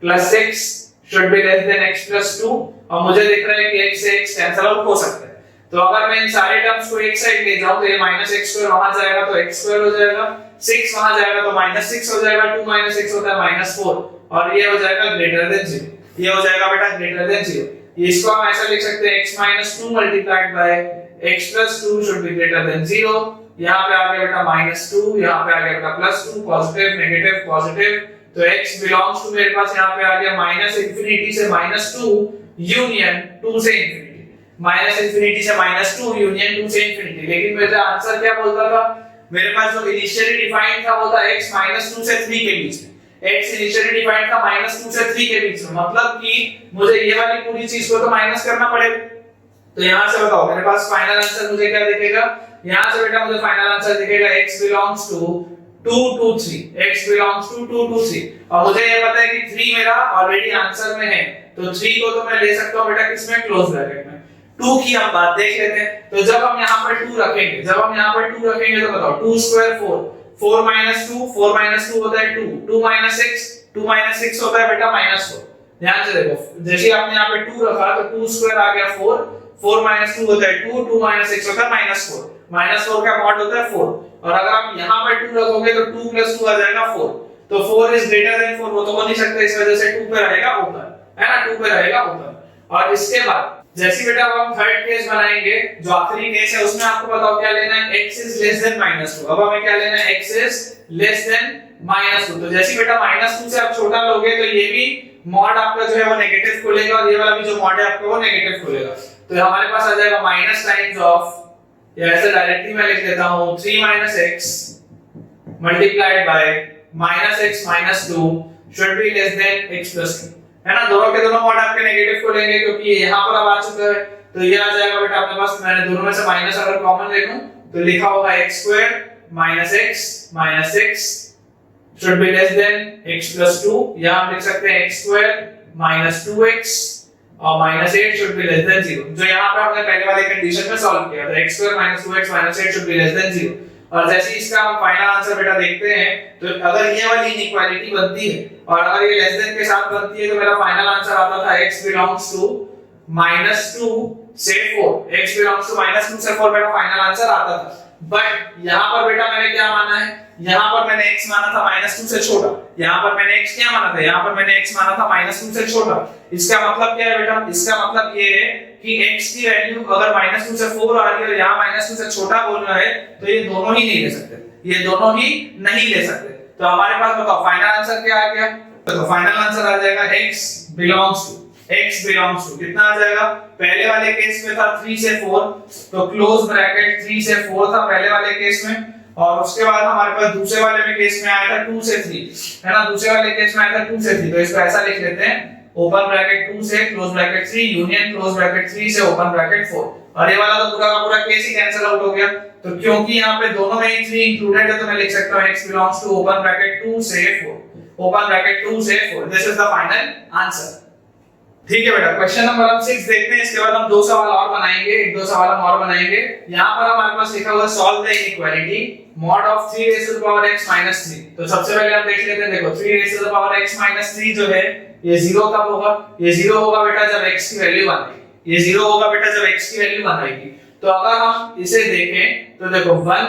plus 6 should be less than x plus 2, और मुझे दिख रहा है कि x से x कैंसिल आउट हो सकता है, तो अगर मैं इन सारे टर्म्स को एक साइड ले जाऊं तो ये -x स्क्वायर वहां जाएगा तो x स्क्वायर हो जाएगा, 6 वहां जाएगा तो -6 हो जाएगा, 2 - 6 होता है -4, और ये हो जाएगा ग्रेटर देन 0, ये हो जाएगा बेटा ग्रेटर देन 0। इसको हम ऐसा लिख सकते हैं x - 2 multiplied by x + 2 should be greater than 0। यहां पे आ गया बेटा -2, यहां पे आ गया बेटा +2, पॉजिटिव नेगेटिव पॉजिटिव, तो x बिलोंग्स टू मेरे पास यहां पे आ गया -∞ से -2 यूनियन 2 से इंफिनिटी, -∞ से -2 यूनियन 2 से इंफिनिटी। लेकिन मेरा आंसर क्या बोलता था? मेरे पास जो इनिशियली डिफाइंड था वो था x -2 से 3 के बीच में, x इनिशियली डिफाइंड था -2 से 3 के बीच में, मतलब कि मुझे ये वाली पूरी चीज को तो माइनस करना पड़ेगा। तो यहां से बताओ मेरे पास फाइनल आंसर मुझे क्या दिखेगा? यहां से बेटा मुझे फाइनल आंसर दिखेगा x belongs to 2 to 3, x belongs to 2 to 3, और मुझे ये पता है कि 3 मेरा ऑलरेडी आंसर में है, तो 3 को तो मैं ले सकता हूं बेटा किसमें? क्लोज ब्रैकेट में। 2 की हम बात देख लेते हैं, तो जब हम यहां पर 2 रखेंगे, तो बताओ 2 स्क्वायर 4, 4 - 2 होता है 2, 2 - 6 होता है बेटा -4। ध्यान से देखो, जैसे आपने यहां पे 2 रखा तो 2 स्क्वायर आ गया 4, 4 - 2 होता है 2, 2 - 6 होता है -4। -4 का मॉड होता है 4, और अगर आप यहाँ पर 2 रखोगे तो 2 + 2 आ जाएगा 4, तो 4 इज ग्रेटर देन 4, वो तो हो नहीं सकता, इस वजह से 2 पे रहेगा ऊपर, है ना, 2 पे रहेगा ऊपर। और इसके बाद जैसे बेटा हम थर्ड केस बनाएंगे, जो आखिरी केस है, उसमें आपको बताओ क्या लेना है, x इज लेस देन -2। अब हमें क्या लेना है, x इज लेस देन -2। तो जैसे बेटा -2 से आप छोटा लोगे तो ये भी मॉड आपका जो है वो नेगेटिव खुलेगा, और ये वाला भी जो मॉड है आपका वो नेगेटिव खुलेगा। तो हमारे पास आ जाएगा माइनस टाइम्स ऑफ, या ऐसे डायरेक्टली मैं लिख देता हूं, 3 - x multiplied by -x - 2 should be less then x + 2, है ना। दोनों के दोनों मॉड आपके नेगेटिव खुलेंगे, क्योंकि ये यहां पर अब आ चुका है, तो ये आ जाएगा बेटा अपने पास, मैंने दोनों में से माइनस अगर कॉमन ले लूं तो लिखा होगा x² - x - 6 should be less than x + 2, या हम लिख सकते हैं x² - 2x और -8 should be less than 0, जो यहाँ पे हमने पहले वाले कंडीशन में सॉल्व किया था, x² - 2x - 8 should be less than 0। और जैसे इसका हम फाइनल आंसर बेटा देखते हैं, तो अगर ये वाली इनइक्वालिटी बनती है और अगर ये लेस देन के साथ बनती है, तो मेरा फाइनल आंसर आता था x belongs to -2 से 4, x belongs to -2 से 4 मेरा फाइनल आंसर आता था। बट यहाँ पर बेटा मैंने क्या माना है, यहाँ पर मैंने x माना था -2 से छोटा, यहाँ पर मैंने x क्या माना था, यहाँ पर मैंने x माना था -2 से छोटा। इसका मतलब क्या है बेटा, इसका मतलब ये है कि x की वैल्यू अगर -2 से 4 आ रही है और यहाँ -2 से छोटा बोल रहा है, तो ये दोनों ही नहीं ले सकते, ये दोनों ही नहीं ले सकते। तो हमारे पास बताओ फाइनल आंसर क्या आ गया, तो फाइनल आंसर आ जाएगा x belongs to कितना आ जाएगा, पहले वाले केस में था 3 से 4, तो क्लोज ब्रैकेट 3 से 4 था पहले वाले केस में, और उसके बाद हमारे पास दूसरे वाले में केस में आया था 2 से 3, है ना, दूसरे वाले केस में आया था 2 से 3। तो इसको ऐसा लिख लेते हैं, ओपन ब्रैकेट 2 से close bracket 3 union close bracket 3 से ओपन ब्रैकेट 4, और ये वाला तो पूरा का पूरा केस ही कैंसिल आउट हो गया। तो क्योंकि यहाँ पे दोनों में ही 3 इंक्लूडेड है, तो मैं लिख सकता हूँ x belongs to open bracket 2 से 4, ओपन ब्रैकेट 2 से 4, this is the final answer. ठीक है बेटा, क्वेश्चन नंबर हम 6 देखते हैं, इसके बाद हम 2 सवाल और बनाएंगे, 1-2 सवाल हम और बनाएंगे। यहाँ पर हमारे पास लिखा हुआ solve the inequality mod of 3 x - 3। तो सबसे पहले हम देख लेते हैं, देखो 3 x - 3 जो है ये 0 कब होगा, ये 0 होगा बेटा जब x की वैल्यू 1 आएगी, ये 0 होगा बेटा जब x की वैल्यू 1 आएगी। तो अगर हम इसे देखें तो देखो 1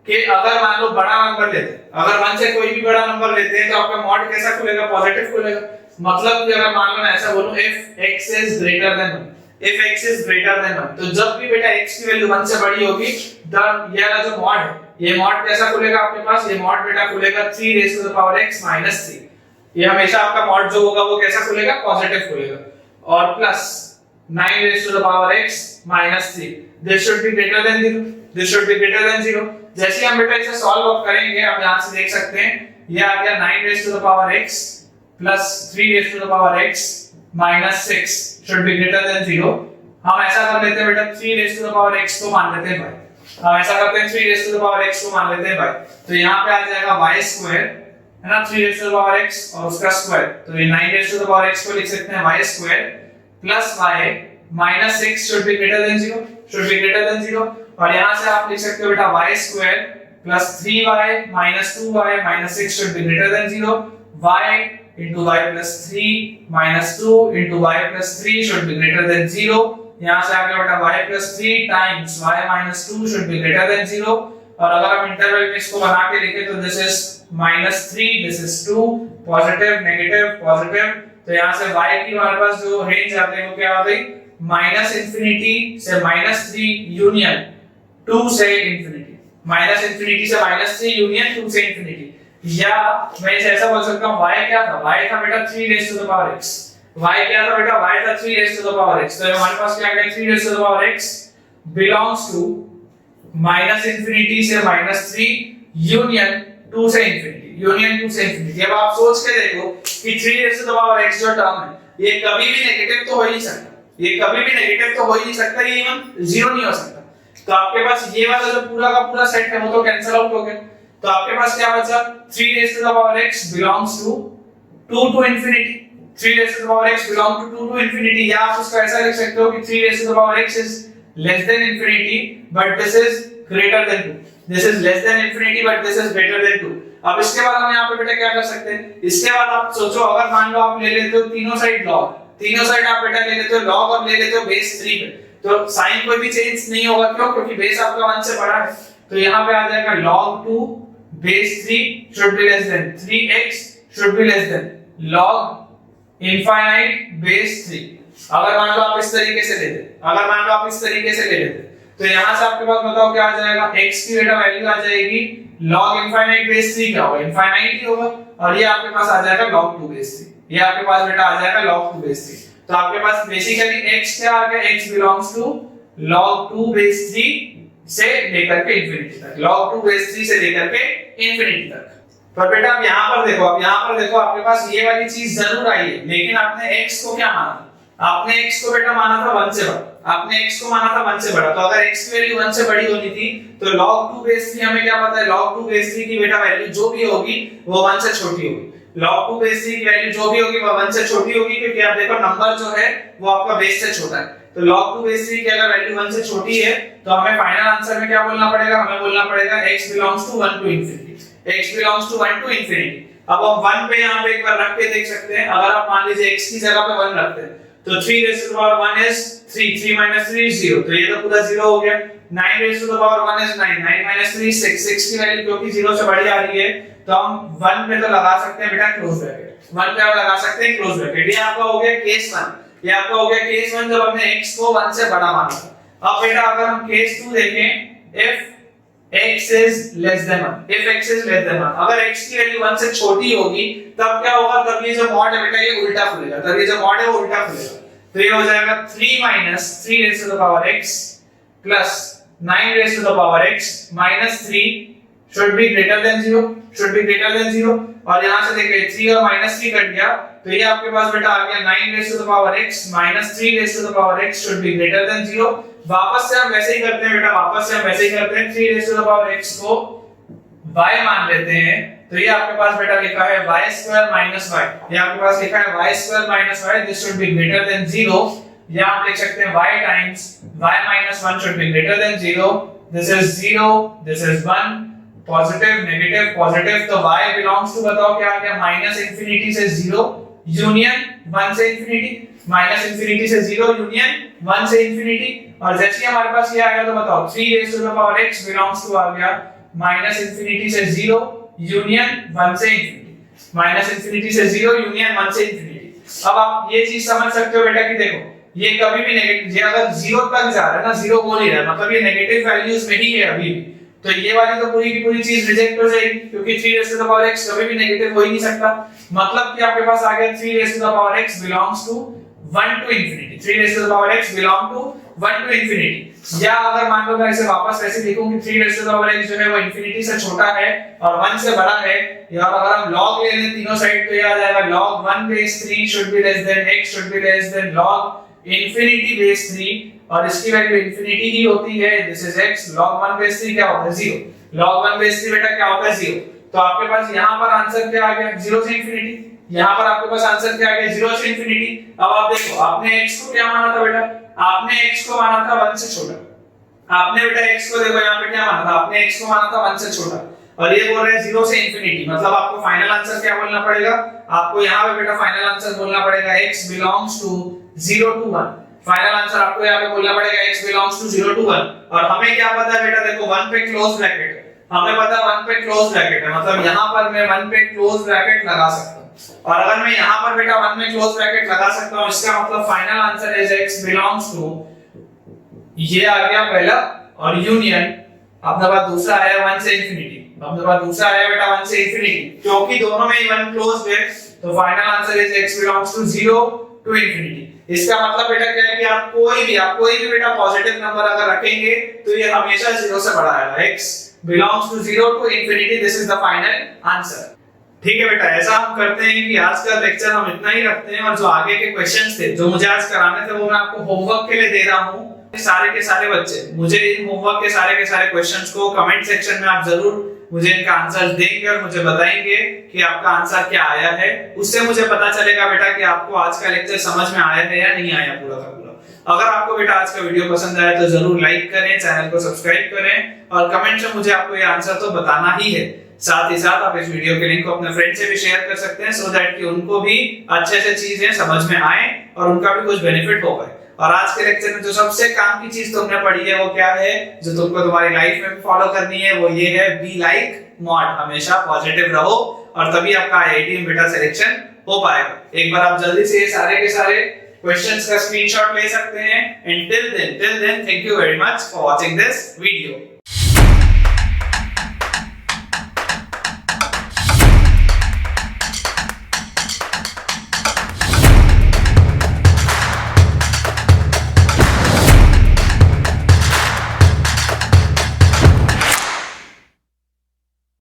के अगर मान लो बड़ा नंबर लेते हैं, अगर 1 से कोई भी बड़ा नंबर लेते हैं तो आपका मॉड कैसा खुलेगा, पॉजिटिव खुलेगा। मतलब कि अगर मान लो मैं ऐसा बोलूं if x is greater than 1, if x is greater than 1, तो जब भी बेटा x की वैल्यू 1 से बड़ी होगी, तब ये वाला जो मॉड है, ये मॉड कैसा खुलेगा आपके पास, ये मॉड बेटा खुलेगा 3 - x - 3। ये हमेशा आपका मॉड जो होगा वो कैसा खुलेगा, पॉजिटिव खुलेगा। और plus 9 x - 3, this should be greater than 0, this should be greater than 0। जैसे हम बेटा इसे सॉल्व अप करेंगे, आप यहां से देख सकते हैं, ये आ गया 9 x plus 3 x minus 6 should be greater than 0। हम ऐसा कर लेते हैं बेटा 3 x को मान लेते हैं भाई, हम ऐसा करते हैं 3 x को मान लेते हैं भाई। तो यहाँ पे आ जाएगा y², है ना, 3 x और उसका स्क्वायर, तो ये 9 x को लिख सकते हैं y² plus y minus 6 should be greater than 0, should be greater than 0। और यहाँ से आप लिख सकते हो बेटा y² plus 3y minus 2y minus 6 should be greater than 0, y into y plus 3 minus 2 into y plus 3 should be greater than 0। यहाँ से आगे बेटा y plus 3 times y minus 2 should be greater than 0। और अगर हम interval में इसको बना के लिखें तो this is -3, this is 2, positive negative positive. तो यहाँ से y की हमारे पास जो रेंज आ गई वो क्या आ गई, -∞ से -3 यूनियन 2 से इंफिनिटी, -∞ से -3 यूनियन 2 से इंफिनिटी। या मैं इसे ऐसा बोल सकता हूँ, y क्या था, y था बेटा 3 y क्या था बेटा, y था 3 तो हमारे पास क्या आ गया, 3 belongs to -∞ से -3 यूनियन 2 से इंफिनिटी, यूनियन 2 से इंफिनिटी। अब आप सोच के देखो कि 3 जो टर्म है ये कभी भी नेगेटिव तो हो ही नहीं सकता, ये कभी भी नेगेटिव तो हो ही नहीं सकता, ये इवन 0 नहीं हो सकता। तो आपके पास ये वाला जो पूरा का पूरा सेट है वो तो कैंसिल आउट हो गया। तो आपके पास क्या बचा, 3 belongs to 2 to infinity, 3 belongs to 2 to infinity। या आप उसको ऐसा लिख सकते हो कि 3 is less than infinity but this is greater than 2, this is less than infinity but this is greater than 2। अब इसके बाद हम यहाँ पे बेटा क्या कर सकते हैं, इसके बाद आप सोचो अगर मान लो आप ले लेते हो तीनों साइड लॉग, तीनों साइड आप बेटा ले लेते हो लॉग और ले लेते हो बेस 3 पे, तो साइन कोई भी चेंज नहीं होगा, क्यों? क्योंकि बेस आपका 1 से बड़ा है। तो यहाँ पे आ जाएगा log 2 base 3 should be less than 3x should be less than log infinite base 3। अगर मान लो आप इस तरीके से ले लेते, अगर मान लो आप इस तरीके से ले लेते, तो यहाँ से आपके पास बताओ क्या आ जाएगा, x की बेटा वैल्यू आ जाएगी log infinite base 3 क्या होगा, infinite ही होगा, और ये आपके पास आ जाएगा log 2 base 3, ये आपके पास बेटा आ जाएगा log 2 base 3। तो आपके पास बेसिकली x क्या आ गया, x belongs to log 2 base 3 से लेकर के इंफिनिटी तक, log 2 base 3 से लेकर के इंफिनिटी तक। पर बेटा अब यहाँ पर देखो, अब यहाँ पर देखो आपके पास ये वाली चीज जरूर आई है, लेकिन आपने x को क्या माना था, आपने x को बेटा माना था 1 से बड़ा, आपने x को माना था 1 से बड़ा। तो अगर x की वैल्यू 1 से बड़ी होनी थी तो log 2 base 3 हमें क्या पता है, log 2 base 3 की बेटा वैल्यू जो भी होगी वो 1 से छोटी होगी, log 2 base 3 की वैल्यू जो भी होगी वो 1 से छोटी होगी, क्योंकि आप देखो नंबर जो है वो आपका बेस से छोटा है। तो log 2 base 3 की अगर वैल्यू 1 से छोटी है तो हमें फाइनल आंसर में क्या बोलना पड़ेगा, हमें बोलना पड़ेगा x belongs to 1 to infinity, x belongs to 1 to infinity। अब हम 1 पे यहाँ पे एक बार रख के देख सकते हैं, अगर आप मान लीजिए x की जगह पे 1 रखते हैं तो 3 raised to the power 1 is 3, 3 minus 3 is 0, तो ये तो पूरा 0 हो गया। 9 raised to the power 1 is 9, 9 minus 3 is 6, 6 की वैल्यू क्योंकि 0 से बड़ी आ रही है तो हम 1 पे तो लगा सकते हैं बेटा क्लोज ब्रैकेट, 1 पे आप लगा सकते हैं क्लोज ब्रैकेट। ये आपका हो गया केस 1, ये आपका हो गया केस 1 जब हमने x को 1 से बड़ा माना था। अब बेटा अगर हम केस 2 देखें, if x is less than 1, if x is less than 1, अगर x की वैल्यू 1 से छोटी होगी तब क्या होगा, तब ये जो मॉड है बेटा ये उल्टा खुलेगा, तब ये जो मॉड है वो उल्टा खुलेगा। तो ये हो जाएगा 3 minus 3 raised to the power x plus 9 raised to the power x minus 3 should be greater than 0, should be greater than 0। और यहाँ से देखिए 3 और minus 3 कट गया तो ये आपके पास बेटा आ गया 9 raised to the power x minus 3 raised to the power x should be greater than 0। वापस से हम वैसे ही करते हैं बेटा, वापस से हम वैसे ही करते हैं, 3 raised to the power x को y मान लेते हैं तो ये आपके पास बेटा लिखा है y square minus y, ये आपके पास लिखा है y square minus y, this should be greater than 0। या आप लिख सकते हैं y times y minus 1 should be greater than 0, this is 0, this is 1, positive negative positive, तो y belongs to बताओ क्या आ गया, माइनस इंफिनिटी से 0 यूनियन 1 से इंफिनिटी, माइनस इंफिनिटी से 0 यूनियन 1 से इंफिनिटी। और जैसे ही हमारे पास ये आ गया तो बताओ 3 raised to the power x belongs to आ गया माइनस इंफिनिटी से 0 यूनियन 1 से इंफिनिटी, माइनस इंफिनिटी से 0 यूनियन 1 से इंफिनिटी। अब आप ये चीज समझ सकते हो बेटा कि देखो ये कभी भी नेगेटिव, ये अगर 0 तक जा रहा है ना, 0 बोल ही रहा है मतलब ये नेगेटिव वैल्यूज में ही है अभी भी, तो ये वाली तो पूरी की पूरी चीज रिजेक्ट हो जाएगी क्योंकि 3 raised to the power x कभी भी नेगेटिव हो ही नहीं सकता। मतलब कि आपके पास आ गया 3 raised to the power x belongs to 1 to infinity, 3 raised to the power x belong to 1 to infinity। या अगर मान लो मैं इसे वापस वैसे लिखूं कि 3 raised to the power x जो है वो इंफिनिटी से छोटा है और 1 से बड़ा है, या अगर हम log ले लें तीनों साइड तो ये आ जाएगा log 1 base 3 should be less than x should be less than log infinity base 3, और इसकी वैल्यू इंफिनिटी ही होती है, this is x, log 1 base 3 क्या होता है 0, log 1 base 3 बेटा क्या होता है 0। तो आपके पास यहाँ पर आंसर क्या आ गया 0 से इंफिनिटी, यहाँ पर आपके पास आंसर क्या आ गया 0 से इंफिनिटी। अब आप देखो आपने x को क्या माना था बेटा, आपने x को माना था 1 से छोटा, आपने बेटा x को देखो यहाँ पे क्या माना था, आपने x को माना था 1 से छोटा और ये बोल रहे हैं 0 से इंफिनिटी, मतलब आपको फाइनल आंसर क्या बोलना पड़ेगा, आपको यहाँ पे बेटा फाइनल आंसर बोलना पड़ेगा x belongs to 0 to 1, final answer आपको यहाँ पे बोलना पड़ेगा x belongs to 0 to 1। और हमें क्या पता है बेटा, देखो 1 पे क्लोज ब्रैकेट है, हमें पता है 1 पे क्लोज ब्रैकेट है, मतलब यहाँ पर मैं 1 पे क्लोज ब्रैकेट लगा सकता हूँ, और अगर मैं यहाँ पर बेटा 1 में क्लोज ब्रैकेट लगा सकता हूँ इसका मतलब final answer is x belongs to, ये आ गया पहला, और यूनियन अपने पास दूसरा है 1 से इंफिनिटी, अपने पास दूसरा है बेटा 1 से इंफिनिटी, क्योंकि दोनों में 1 क्लोज है तो final answer is x belongs to 0 to infinity। इसका मतलब बेटा क्या है कि आप कोई भी बेटा पॉजिटिव नंबर अगर रखेंगे तो ये हमेशा 0 से बड़ा आएगा, x belongs to 0 to infinity, this is the final answer। ठीक है बेटा, ऐसा हम करते हैं कि आज का लेक्चर हम इतना ही रखते हैं, और जो आगे के क्वेश्चंस थे जो मुझे आज कराने थे वो मैं आपको होमवर्क के लिए दे रहा हूँ। सारे के सारे बच्चे मुझे इन होमवर्क के सारे क्वेश्चंस को कमेंट सेक्शन में आप जरूर मुझे इनका आंसर देंगे और मुझे बताएंगे कि आपका आंसर क्या आया है, उससे मुझे पता चलेगा बेटा कि आपको आज का लेक्चर समझ में आया है या नहीं आया पूरा का पूरा। अगर आपको बेटा आज का वीडियो पसंद आया तो जरूर लाइक करें, चैनल को सब्सक्राइब करें और कमेंट में मुझे आपको ये आंसर तो बताना ही है। साथ ही साथ आप इस वीडियो के लिंक को अपने फ्रेंड से भी शेयर कर सकते हैं सो दैट कि उनको भी अच्छे से चीजें समझ में आए और उनका भी कुछ बेनिफिट हो पाए। और आज के लेक्चर में जो सबसे काम की चीज तुमने पढ़ी है वो क्या है, जो तुमको तुम्हारी लाइफ में भी फॉलो करनी है, वो ये है बी लाइक मॉड, हमेशा पॉजिटिव रहो और तभी आपका आईआईटी में बेटा सिलेक्शन हो पाएगा। एक बार आप जल्दी से ये सारे के सारे क्वेश्चंस का स्क्रीनशॉट ले सकते हैं। And till then thank you very much for watching this video.